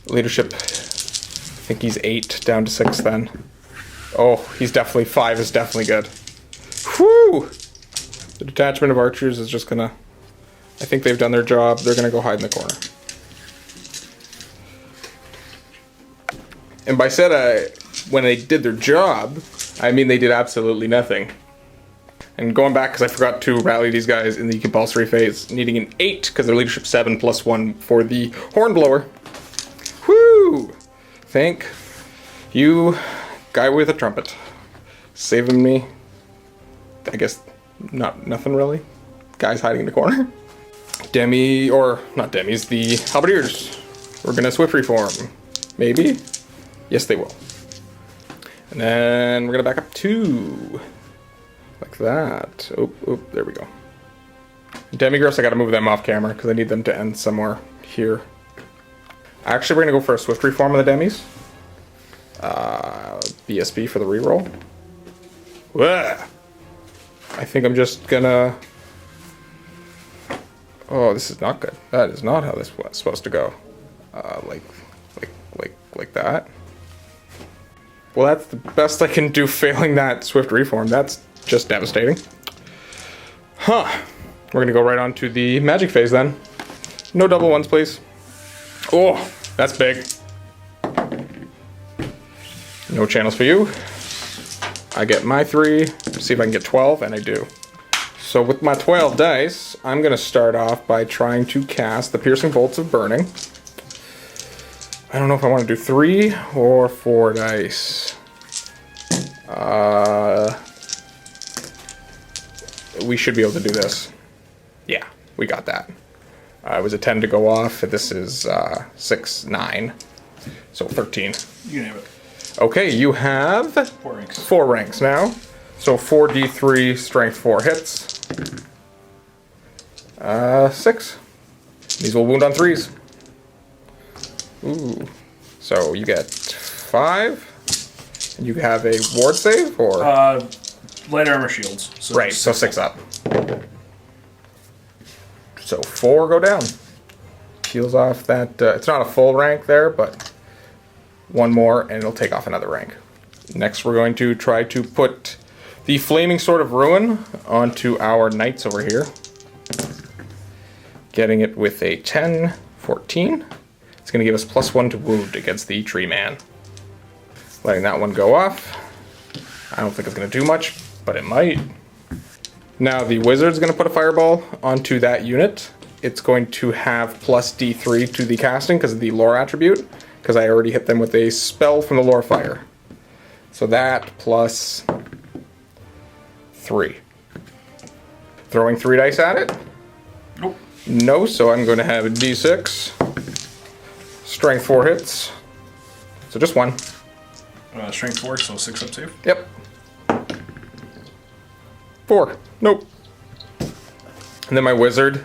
Leadership. I think he's 8 down to 6 then. Oh, he's definitely... 5 is definitely good. Whew! The detachment of archers is just gonna... I think they've done their job. They're gonna go hide in the corner. And by said, when they did their job, I mean they did absolutely nothing. And going back, because I forgot to rally these guys in the compulsory phase, needing an 8, because their leadership 7 plus 1 for the Hornblower. Whoo! Thank you, guy with a trumpet. Saving me. I guess nothing really. Guy's hiding in the corner. Demi, or not demis, the halberdiers. We're gonna swift reform. Maybe? Yes, they will. And then we're gonna back up 2. Like that. Oh, there we go. Demigriffs, I gotta move them off camera because I need them to end somewhere here. Actually, we're gonna go for a swift reform of the demis. BSB for the reroll. Wah! I think I'm just gonna... Oh, this is not good. That is not how this was supposed to go. Like that. Well, that's the best I can do failing that swift reform. That's just devastating. Huh. We're gonna go right on to the magic phase then. No double ones, please. Oh, that's big. No channels for you. I get my 3. See if I can get 12, and I do. So with my 12 dice, I'm gonna start off by trying to cast the Piercing Bolts of Burning. I don't know if I want to do 3 or 4 dice. We should be able to do this. Yeah, we got that. It was a 10 to go off. This is 6, 9. So 13. You can have it. Okay, you have 4 ranks. 4 ranks now. So 4d3 strength 4 hits. 6. These will wound on 3s. Ooh. So you get 5. And you have a ward save, or? Light armor shields. So right, so 6 up. So 4 go down. Peels off that. It's not a full rank there, but 1 more, and it'll take off another rank. Next, we're going to try to put the Flaming Sword of Ruin onto our knights over here. Getting it with a 10, 14. It's going to give us +1 to wound against the tree man. Letting that one go off. I don't think it's going to do much, but it might. Now the wizard's going to put a fireball onto that unit. It's going to have +D3 to the casting because of the lore attribute, because I already hit them with a spell from the lore fire. So that +3. Throwing 3 dice at it? Nope. No, so I'm going to have a D6. Strength 4 hits. So just 1. Strength 4, so 6 up save. Yep. 4. Nope. And then my wizard.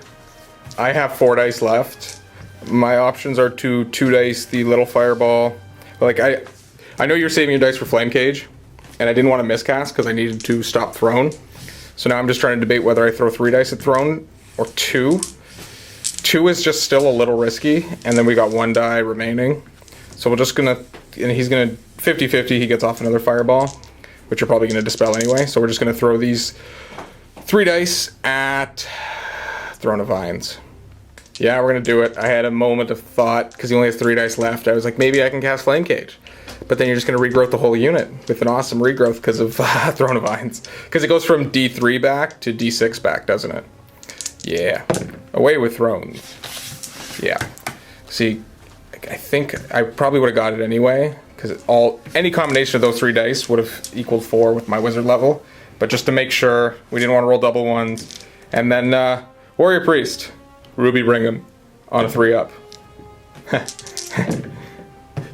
I have 4 dice left. My options are to 2 dice the little fireball. Like I know you're saving your dice for Flame Cage, and I didn't want to miscast because I needed to stop Throne. So now I'm just trying to debate whether I throw 3 dice at Throne or 2. 2 is just still a little risky, and then we got 1 die remaining. So we're just gonna, and he's gonna 50-50. He gets off another fireball, which you're probably gonna dispel anyway. So we're just gonna throw these 3 dice at Throne of Vines. Yeah, we're gonna do it. I had a moment of thought because he only has 3 dice left. I was like, maybe I can cast Flame Cage, but then you're just gonna regrowth the whole unit with an awesome regrowth because of Throne of Vines. Because it goes from D3 back to D6 back, doesn't it? Yeah, away with Thrones. Yeah. See, I think I probably would have got it anyway because any combination of those 3 dice would have equaled 4 with my wizard level. But just to make sure, we didn't want to roll double ones. And then Warrior Priest. Ruby Brigham on a 3 up.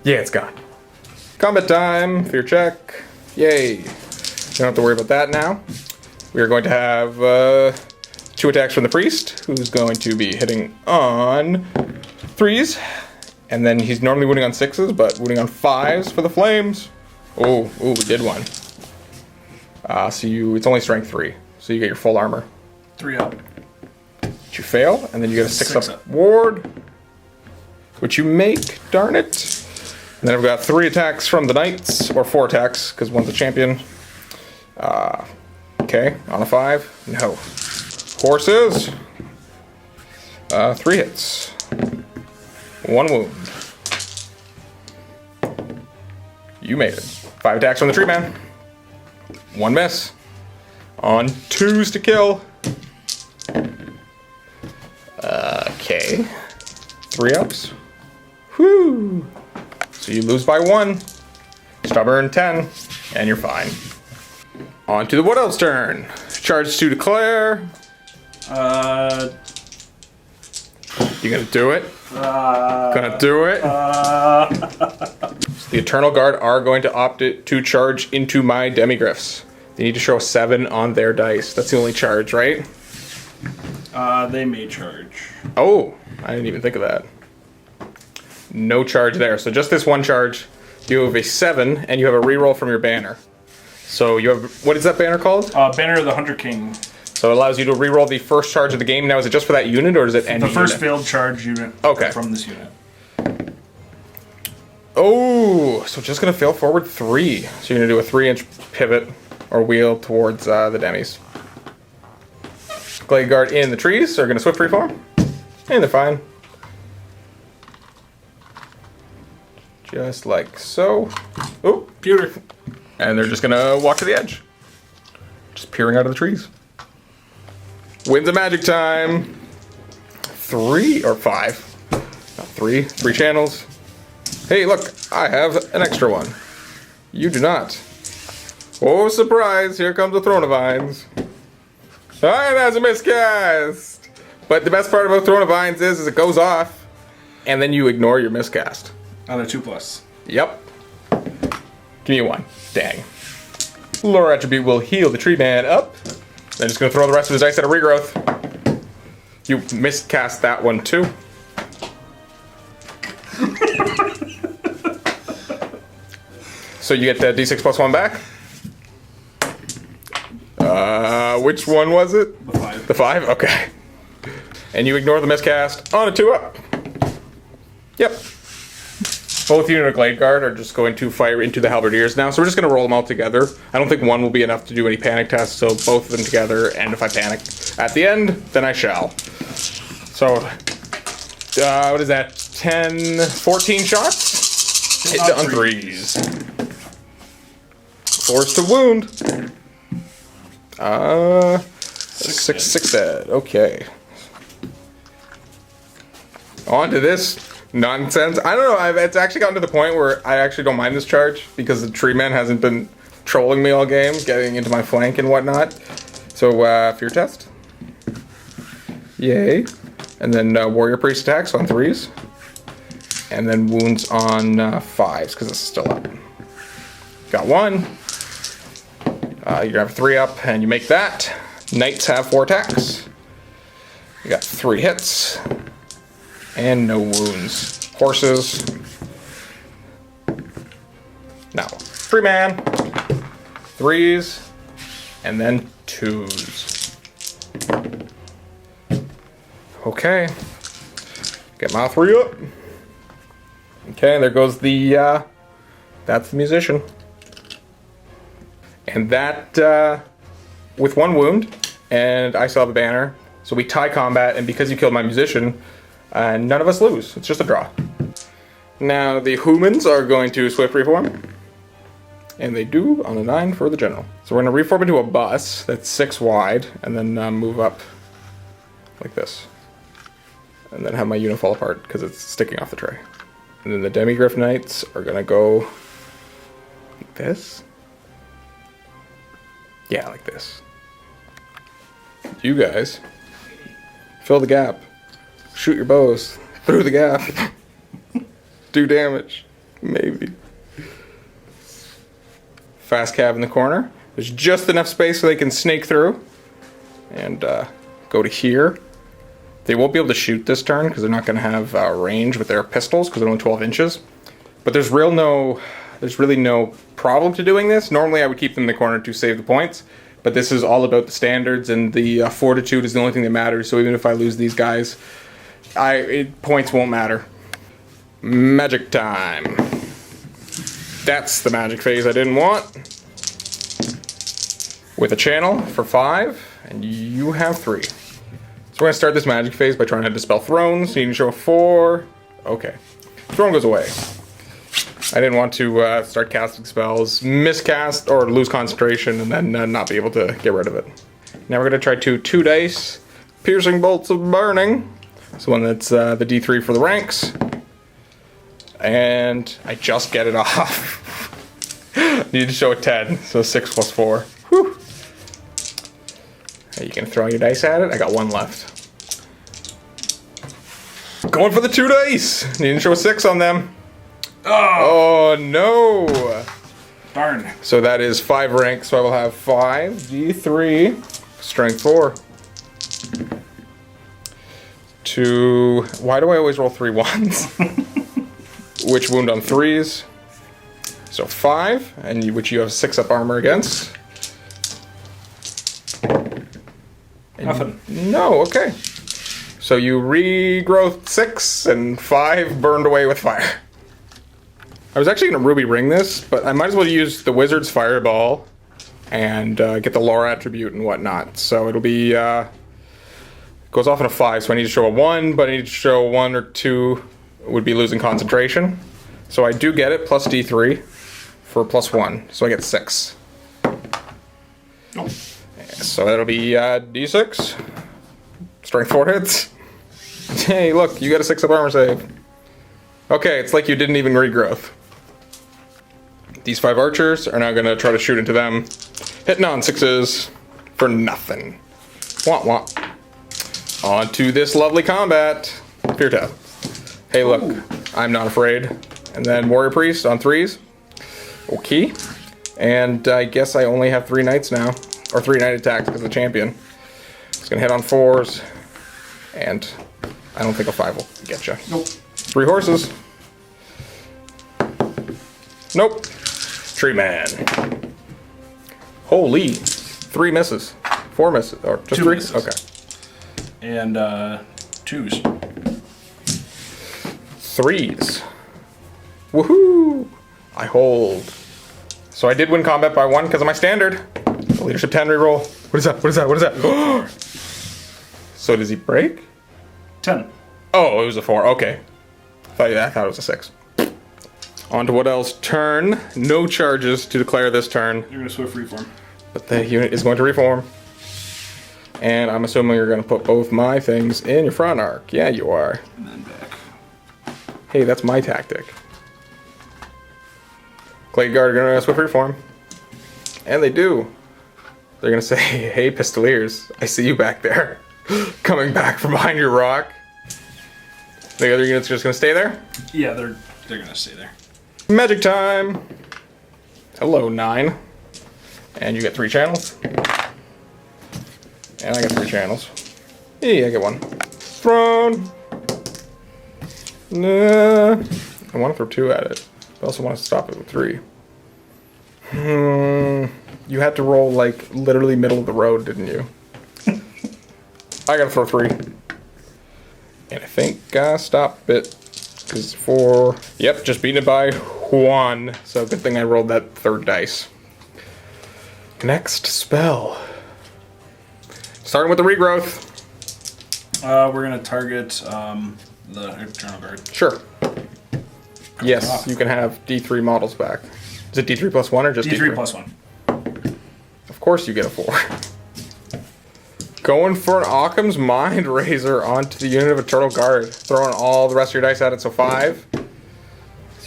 Yeah, it's gone. Combat time, fear check. Yay. Don't have to worry about that now. We are going to have 2 attacks from the priest, who's going to be hitting on 3s. And then he's normally wounding on 6s, but wounding on 5s for the flames. Oh, we did one. So it's only strength 3, so you get your full armor. 3 up. You fail, and then you get a 6 up ward, which you make, darn it. And then I've got 3 attacks from the knights, or 4 attacks, because one's a champion. Okay, on a 5, no. Horses, 3 hits, 1 wound. You made it. 5 attacks from the tree man, 1 miss, on 2s to kill. Okay. 3 ups. Whew. So you lose by 1. Stubborn 10. And you're fine. On to the Wood Elves' turn. Charge to declare. You gonna do it? Gonna do it? The Eternal Guard are going to opt it to charge into my Demigryphs. They need to show a 7 on their dice. That's the only charge, right? They may charge. Oh, I didn't even think of that. No charge there. So just this one charge. You have a 7, and you have a reroll from your banner. So you have, what is that banner called? Banner of the Hunter King. So it allows you to reroll the first charge of the game. Now, is it just for that unit, or is it any The first unit? failed charge unit from this unit. Oh, so just going to fail forward 3. So you're going to do a 3-inch pivot or wheel towards the demis. Glade Guard in the trees are going to swift freeform. And they're fine. Just like so. Oh, pewter. And they're just going to walk to the edge. Just peering out of the trees. Winds of Magic time. 3 or 5. Not 3. 3 channels. Hey, look, I have an extra one. You do not. Oh, surprise, here comes the Throne of Vines. Ah, that's a miscast. But the best part about Throne of Vines is it goes off, and then you ignore your miscast. On a 2+. Yep. Give me a 1. Dang. Lore Attribute will heal the tree man up. Then just going to throw the rest of his dice at a regrowth. You miscast that one too. So you get the D6 plus 1 back. Which one was it? The 5. The 5? Okay. And you ignore the miscast on a 2-up. Yep. Both unit of Glade Guard are just going to fire into the Halberdiers now, so we're just going to roll them all together. I don't think one will be enough to do any panic tests, so both of them together, and if I panic at the end, then I shall. So, what is that? 10, 14 shots? Hit on 3s. Force to wound. 6 dead. Okay. On to this nonsense. I don't know. It's actually gotten to the point where I actually don't mind this charge because the tree man hasn't been trolling me all game, getting into my flank and whatnot. So, fear test. Yay. And then warrior priest attacks on 3s. And then wounds on 5s because it's still up. Got 1. You have 3 up and you make that. Knights have 4 attacks. You got 3 hits. And no wounds. Horses. Now, 3 man. 3s. And then 2s. Okay. Get my 3 up. Okay, there goes the, that's the musician. And that, with 1 wound, and I still have a banner, so we tie combat, and because you killed my musician, none of us lose. It's just a draw. Now, the humans are going to swift reform, and they do on a 9 for the general. So we're going to reform into a bus that's 6 wide, and then move up like this. And then have my unit fall apart, because it's sticking off the tray. And then the Demigryph Knights are going to go like this. Yeah, like this. You guys, fill the gap. Shoot your bows through the gap. Do damage. Maybe. Fast cab in the corner. There's just enough space so they can snake through. And go to here. They won't be able to shoot this turn because they're not going to have range with their pistols because they're only 12 inches. But there's really no problem to doing this. Normally I would keep them in the corner to save the points. But this is all about the standards, and the fortitude is the only thing that matters. So even if I lose these guys, points won't matter. Magic time. That's the magic phase I didn't want. With a channel for 5, and you have 3. So we're going to start this magic phase by trying to dispel thrones. So you can show a 4. Okay. Throne goes away. I didn't want to start casting spells, miscast, or lose concentration, and then not be able to get rid of it. Now we're going to try 2 dice. Piercing Bolts of Burning. So one that's the D3 for the ranks. And I just get it off. Need to show a 10, so 6 plus 4. Whew. You can throw your dice at it. I got 1 left. Going for the 2 dice. Need to show a 6 on them. Oh no. Darn. So that is 5 rank. So I will have 5 D3, strength 4. 2. Why do I always roll 3 ones? Which wound on 3s. So 5, and which you have 6 up armor against. And Nothing. No, okay. So you regrowth 6 and 5 burned away with fire. I was actually going to ruby ring this, but I might as well use the wizard's fireball and get the lore attribute and whatnot. So it'll be goes off in a 5, so I need to show a 1, but I need to show 1 or 2 would be losing concentration. So I do get it plus D3 for +1, so I get 6. Nope. So that'll be D6. Strength 4 hits. Hey, look, you got a 6 up armor save. Okay, it's like you didn't even regrowth. These 5 archers are now going to try to shoot into them. Hitting on 6s for nothing. Wah wah. On to this lovely combat. Fear test. Hey, look, I'm not afraid. And then Warrior Priest on 3s. Okay. And I guess I only have 3 knights now. Or 3 knight attacks because of the champion. It's going to hit on 4s. And I don't think a 5 will get you. Nope. 3 horses. Nope. Tree man. Holy. 3 misses. 4 misses. Or just 2 3? misses. Okay. And 2s. 3s. Woohoo! I hold. So I did win combat by 1 because of my standard. Leadership 10 reroll. What is that? What is that? What is that? So does he break? 10. Oh, it was a 4. Okay. I thought it was a 6. On to Wood Elves' turn. No charges to declare this turn. You're going to swift reform. But the unit is going to reform. And I'm assuming you're going to put both my things in your front arc. Yeah, you are. And then back. Hey, that's my tactic. Glade Guard are going to swift reform. And they do. They're going to say, hey, Pistoliers, I see you back there. Coming back from behind your rock. The other unit's just going to stay there? Yeah, they're going to stay there. Magic time! Hello, 9. And you get 3 channels. And I get 3 channels. Hey, I get 1. Throne! Nah. I want to throw 2 at it. I also want to stop it with 3. You had to roll, like, literally middle of the road, didn't you? I gotta throw 3. And I think stop it. Because 4. Yep, just beating it by 1. So good thing I rolled that 3rd dice. Next spell. Starting with the regrowth. We're going to target the Eternal Guard. Sure. Yes, off. you can have D3 models back. Is it D3 plus 1 or just D3? D3 plus 1. Of course you get a 4. Going for an Occam's Mind Razor onto the unit of Eternal Guard. Throwing all the rest of your dice at it, so 5. So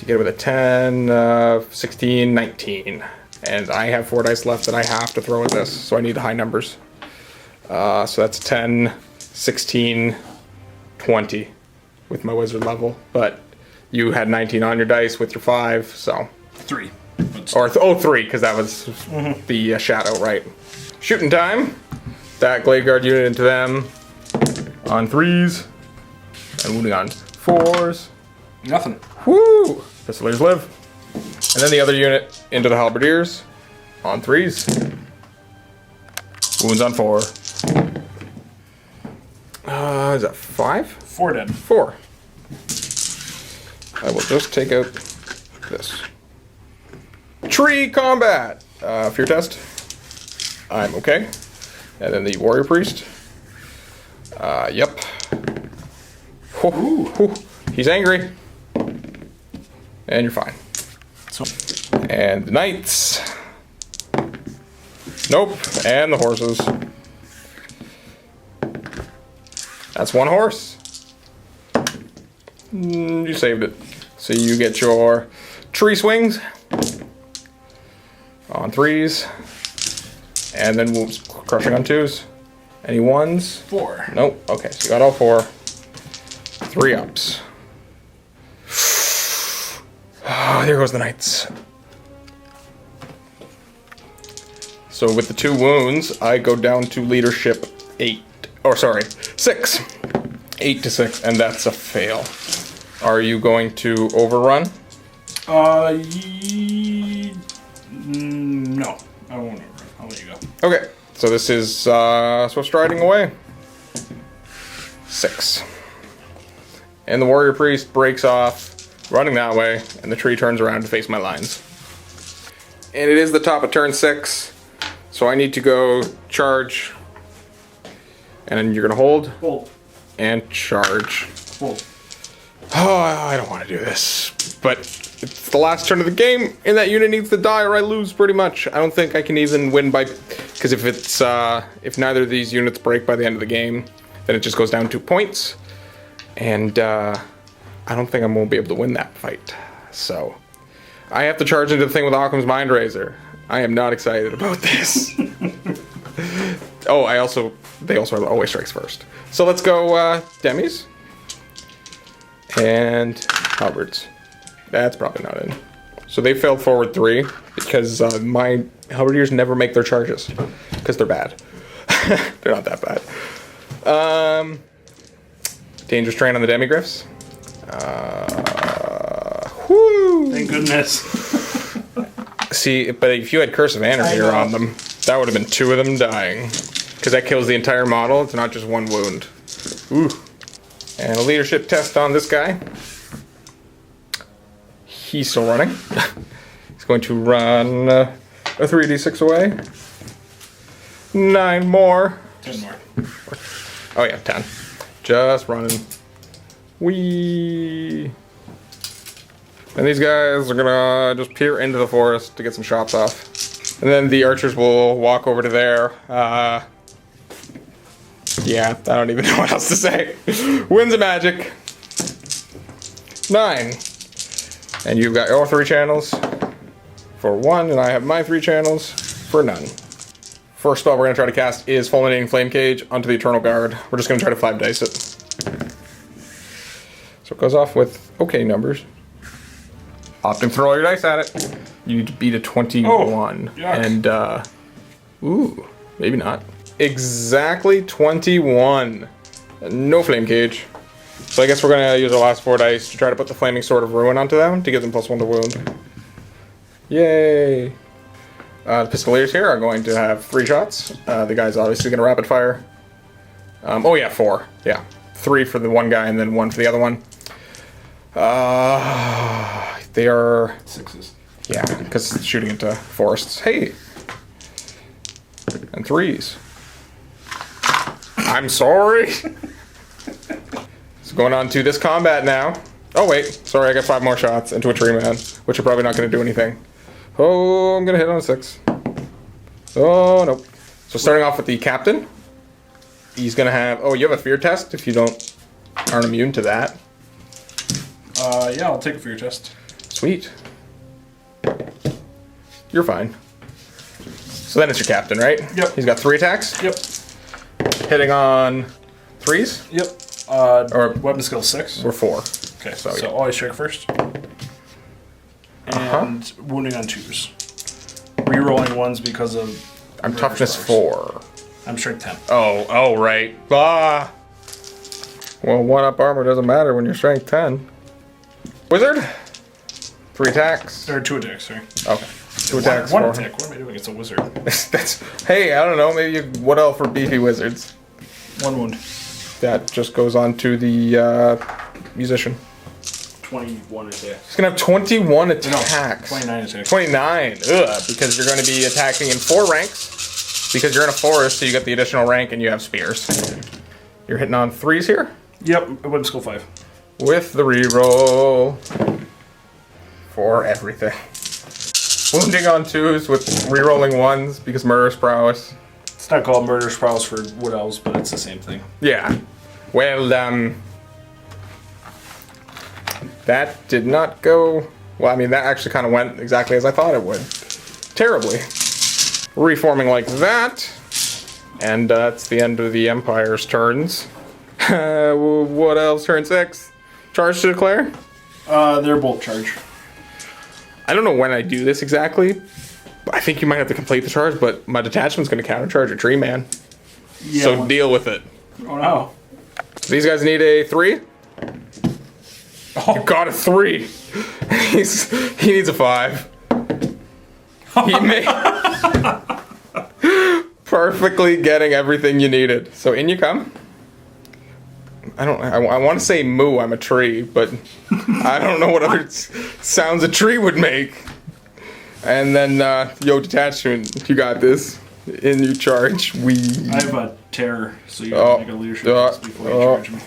you get it with a 10, 16, 19. And I have 4 dice left that I have to throw at this, so I need high numbers. So that's 10, 16, 20 with my wizard level. But you had 19 on your dice with your 5, so... 3. Or 3, because that was the shadow, right? Shooting time. That Glade Guard unit into them on 3s. And wounding on 4s. Nothing. Woo! Pistoliers live. And then the other unit into the Halberdiers on 3s. Wounds on 4. Is that 5? 4 dead. 4. I will just take out this. Tree combat! Fear test. I'm okay. And then the Warrior Priest. Yep. Whew. He's angry. And you're fine. And the Knights. Nope. And the horses. That's 1 horse. You saved it. So you get your tree swings on 3s. And then we'll crushing on 2s. Any 1s? 4. Nope. Okay, so you got all 4. 3 ups. Oh, there goes the knights. So with the 2 wounds, I go down to leadership 8. Oh, sorry, 6. 8 to 6, and that's a fail. Are you going to overrun? No, I won't overrun. I'll let you go. Okay, so this is Swift Striding away. 6. And the warrior priest breaks off, running that way, and the tree turns around to face my lines. And it is the top of turn 6, so I need to go charge. And then you're gonna hold. Hold. And charge. Hold. Oh, I don't want to do this, but it's the last turn of the game, and that unit needs to die or I lose pretty much. I don't think I can even win by, because if neither of these units break by the end of the game, then it just goes down 2 points, and I don't think I won't be able to win that fight. So I have to charge into the thing with Occam's Mind Razor. I am not excited about this. Oh, they also have always strikes first. So let's go demis. And halberds. That's probably not in. So they failed forward 3 because my halberdiers never make their charges because they're bad. They're not that bad. Dangerous Train on the demigriffs. Whoo! Thank goodness. See, but if you had Curse of Anarchy on them, that would have been 2 of them dying. Because that kills the entire model. It's not just 1 wound. Ooh. And a leadership test on this guy. He's still running. He's going to run a 3d6 away. 9 more. 10 more. Oh yeah, 10. Just running. Whee! And these guys are gonna just peer into the forest to get some shots off. And then the archers will walk over to there. Yeah, I don't even know what else to say. Winds of magic. 9. And you've got your 3 channels for 1, and I have my 3 channels for none. First spell we're going to try to cast is Fulminating Flame Cage onto the Eternal Guard. We're just going to try to 5 dice it. So it goes off with okay numbers. Opting throw all your dice at it. You need to beat a 21. Oh, yuck. And, ooh, maybe not. Exactly 21. No Flame Cage. So I guess we're going to use our last 4 dice to try to put the Flaming Sword of Ruin onto them to give them +1 to wound. Yay! The Pistoliers here are going to have 3 shots. The guy's obviously going to rapid fire. Oh yeah, 4. Yeah. 3 for the one guy and then 1 for the other one. They are 6s. Yeah, because shooting into forests. Hey! And 3s. I'm sorry! So going on to this combat now. Oh wait, sorry, I got 5 more shots into a tree man, which are probably not going to do anything. Oh, I'm going to hit on a 6. Oh, nope. So starting off with the captain. He's going to have... Oh, you have a fear test if you aren't immune to that. Yeah, I'll take a fear test. Sweet. You're fine. So then it's your captain, right? Yep. He's got 3 attacks? Yep. Hitting on 3s? Yep. Or weapon skill 6. Or 4. Okay, So, so yeah. always strike first. And wounding on 2s. Rerolling 1s because of... I'm murder toughness stars. 4. I'm strength 10. Oh, right. Ah! Well, 1-up armor doesn't matter when you're strength 10. Wizard? 3 attacks. Or 2 attacks, sorry. Okay. 2 attacks. One 4. attack. What am I doing? It's a wizard. Hey, I don't know. Maybe Wood Elf for beefy wizards. 1 wound. That just goes on to the musician. 21 attacks. He's gonna have 21 attacks. 29 attacks. 29. Ugh, because you're going to be attacking in 4 ranks. Because you're in a forest, so you get the additional rank and you have spears. You're hitting on 3s here? Yep, weapon skill 5. With the reroll. For everything. Wounding on 2s with rerolling 1s because murderous prowess. It's not called murderous prowess for Wood Elves, but it's the same thing. Yeah. Well, that did not go... Well, I mean, that actually kind of went exactly as I thought it would. Terribly. Reforming like that. And that's the end of the Empire's turns. Wood Elves turn 6. Charge to declare. They're both charge. I don't know when I do this exactly. I think you might have to complete the charge, but my detachment's going to countercharge a tree man. Yeah, So deal with it. Oh no. So these guys need a 3. You got a 3. He needs a 5. He made perfectly getting everything you needed. So in you come. I want to say moo, I'm a tree, but I don't know what other sounds a tree would make. And then, yo, detachment, you got this. In you charge, I have a terror, so you have to make a leadership test before you charge me.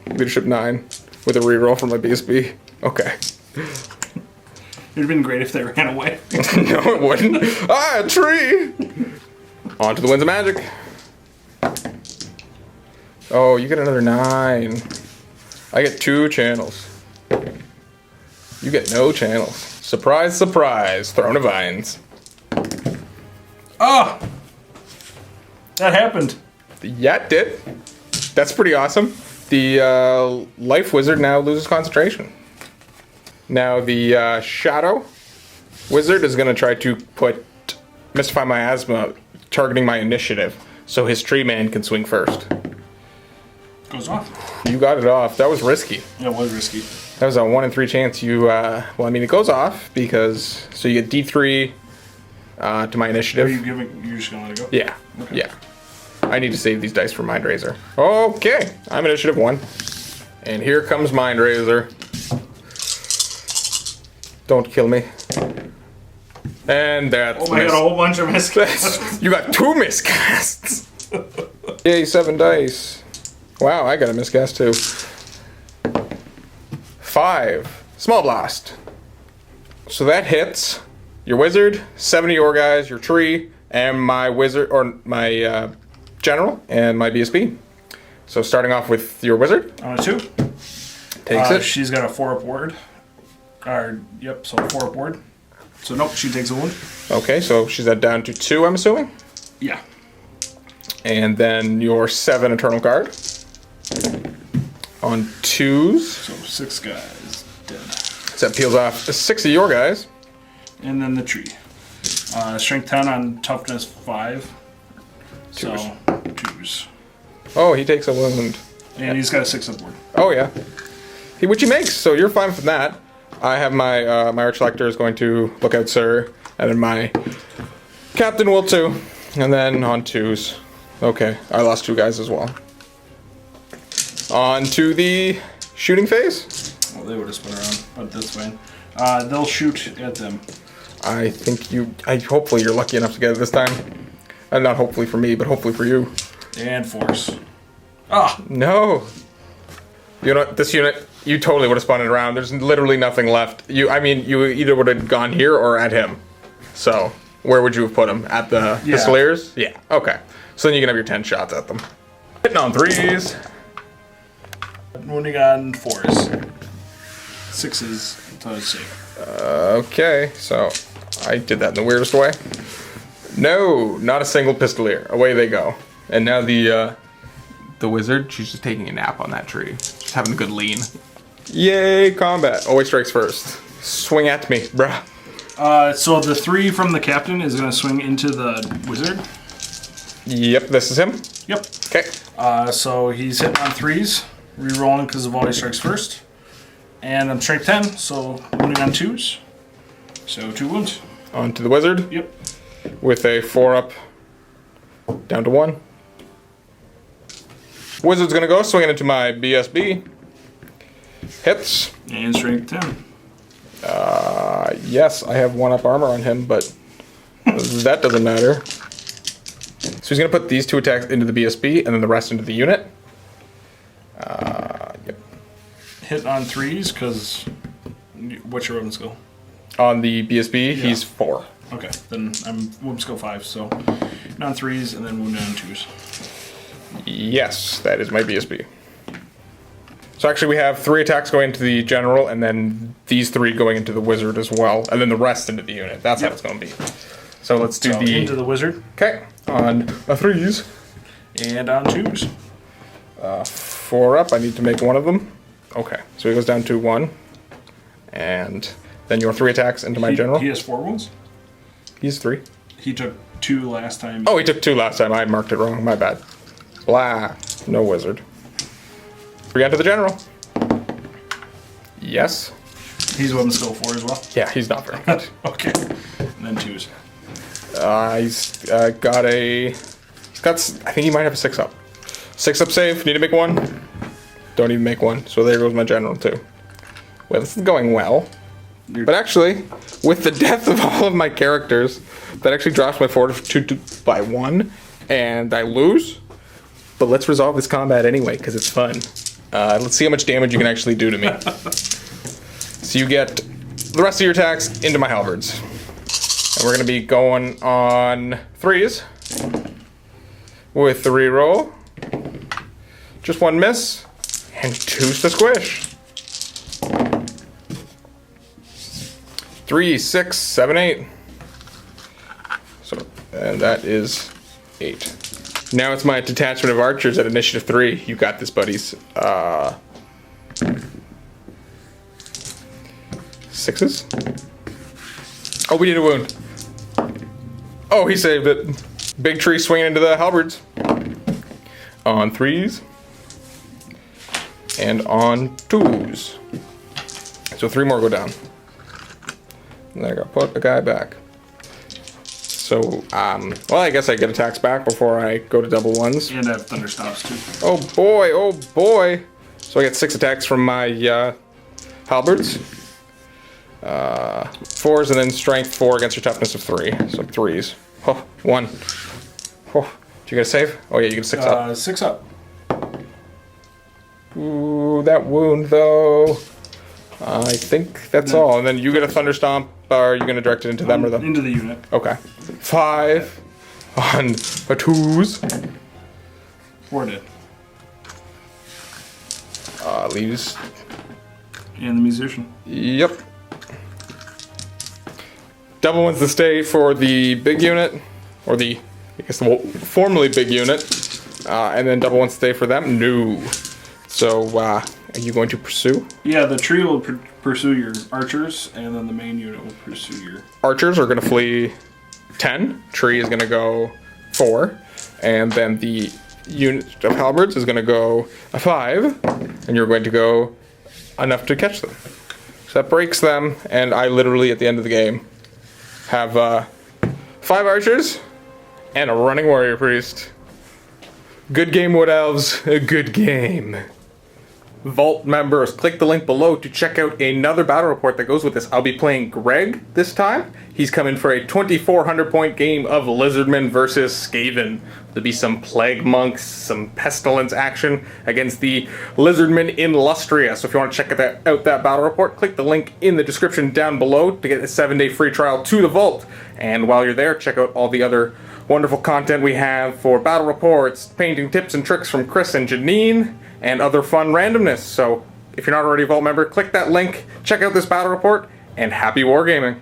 Leadership 9 with a reroll for my BSB. Okay. It would have been great if they ran away. No, it wouldn't. A tree! On to the Winds of Magic. Oh, you get another 9. I get 2 channels. You get no channels. Surprise, surprise. Throne of Vines. Oh! That happened. Yeah, it did. That's pretty awesome. The Life Wizard now loses concentration. Now the Shadow Wizard is going to try to put Mystify Miasma targeting my initiative, so his tree man can swing first. Goes off. You got it off. That was risky. Yeah, it was risky. That was a 1 in 3 chance. You, well, I mean, it goes off because so you get D3 to my initiative. Are you giving? You're just gonna let it go? Yeah. Okay. Yeah. I need to save these dice for Mind Razor. Okay, I'm initiative 1, and here comes Mind Razor. Don't kill me. And that's Oh my god, a whole bunch of miscasts. You got 2 miscasts. Yay, 7 dice. Wow, I got a miscast too. 5. Small blast. So that hits your wizard, 7 of your guys, your tree, and my wizard, or my general, and my BSB. So starting off with your wizard. On a 2. Takes it. She's got a 4 up ward. Yep, so 4 up ward. So nope, she takes a wound. Okay, so she's at down to 2, I'm assuming. Yeah. And then your 7 Eternal Guard. On 2s. So 6 guys dead. So that peels off 6 of your guys. And then the tree. Strength 10 on toughness 5. So 2s. Oh, he takes a wound. And he's got a 6 up ward. Oh, yeah. Which he makes, so you're fine from that. I have my my Arch Lector is going to look out, sir. And then my Captain will too. And then on 2s. Okay, I lost 2 guys as well. On to the shooting phase. Well, they would have spun around, but that's fine. They'll shoot at them. I think hopefully you're lucky enough to get it this time. And not hopefully for me, but hopefully for you. And force. Ah! No. You know, this unit, you totally would have spun it around. There's literally nothing left. You either would have gone here or at him. So, where would you have put him? At the Pistoliers? Yeah, okay. So then you can have your 10 shots at them. Hitting on 3s. Wounding on 4s. 6s to save. Okay, so I did that in the weirdest way. No, not a single Pistolier. Away they go. And now the wizard, she's just taking a nap on that tree. Just having a good lean. Yay, combat. Always strikes first. Swing at me, bruh. So the 3 from the captain is going to swing into the wizard. Yep, this is him. Yep. Okay. So he's hitting on 3s, rerolling because of always strikes first. And I'm strength 10, so wounding on 2s. So 2 wounds. On to the wizard. Yep. With a 4 up, down to 1. Wizard's gonna go swinging into my BSB. Hits. And strength 10. Yes, I have 1 up armor on him, but that doesn't matter. So he's gonna put these 2 attacks into the BSB and then the rest into the unit. Yep. Hit on 3s, because what's your weapon skill? On the BSB, he's 4. Okay, then I'm weapon skill 5, so hit on 3s and then wound on 2s. Yes, that is my BSB. So actually we have 3 attacks going into the general, and then these 3 going into the wizard as well, and then the rest into the unit. That's how it's going to be. So let's do Into the wizard. Okay, on 3s. And on 2s. 4 up. I need to make one of them. Okay, so he goes down to 1. And then your 3 attacks into my general. He has 4 wounds? He's 3. He took 2 last time. Oh, he took 2 last time. I marked it wrong. My bad. Blah. No wizard. 3 onto the general. Yes. He's weapon skill 4 as well? Yeah, he's not very good. Okay. And then 2s. He's got a... I think he might have a 6 up. 6 up save. Need to make 1. Don't even make 1. So there goes my general too. Well, this is going well. But actually, with the death of all of my characters, that actually drops my fortitude by 1, and I lose. But let's resolve this combat anyway, because it's fun. Let's see how much damage you can actually do to me. So you get the rest of your attacks into my halberds. And we're going to be going on 3s. With the reroll. Just 1 miss. And 2s to squish. 3, 6, 7, 8. So, and that is 8. Now it's my detachment of archers at initiative 3. You got this, buddies. 6s. Oh, we need a wound. Oh, he saved it. Big tree swinging into the halberds. On 3s. And on 2s. So 3 more go down. And then I gotta put a guy back. So, well, I guess I get attacks back before I go to double 1s. And I have thunderstomps too. Oh boy, oh boy. So I get 6 attacks from my halberds. 4s and then strength 4 against your toughness of 3. So 3s. Oh, 1. Oh, did you get a save? Oh yeah, you get a 6 up. 6 up. Ooh, that wound though. I think that's all. And then you get a thunderstomp. Or are you going to direct it into them or them? Into the unit. Okay. 5 on the 2s. 4 dead. Leaves. And the musician. Yep. Double 1's the stay for the big unit. Or the, I guess, the formerly big unit. And then double 1's stay for them. No. So, are you going to pursue? Yeah, the tree will pursue your archers, and then the main unit will pursue your... Archers are going to flee 10. Tree is going to go 4. And then the unit of halberds is going to go a 5. And you're going to go enough to catch them. So that breaks them, and I literally, at the end of the game, have 5 archers and a running warrior priest. Good game, Wood Elves. A good game. Vault members, click the link below to check out another battle report that goes with this. I'll be playing Greg this time. He's coming for a 2,400 point game of Lizardmen versus Skaven. There'll be some Plague Monks, some Pestilence action against the Lizardmen in Lustria. So if you want to check out that battle report, click the link in the description down below to get a 7-day free trial to the Vault. And while you're there, check out all the other wonderful content we have for battle reports, painting tips and tricks from Chris and Janine, and other fun randomness. So if you're not already a Vault member, click that link, check out this battle report, and happy wargaming.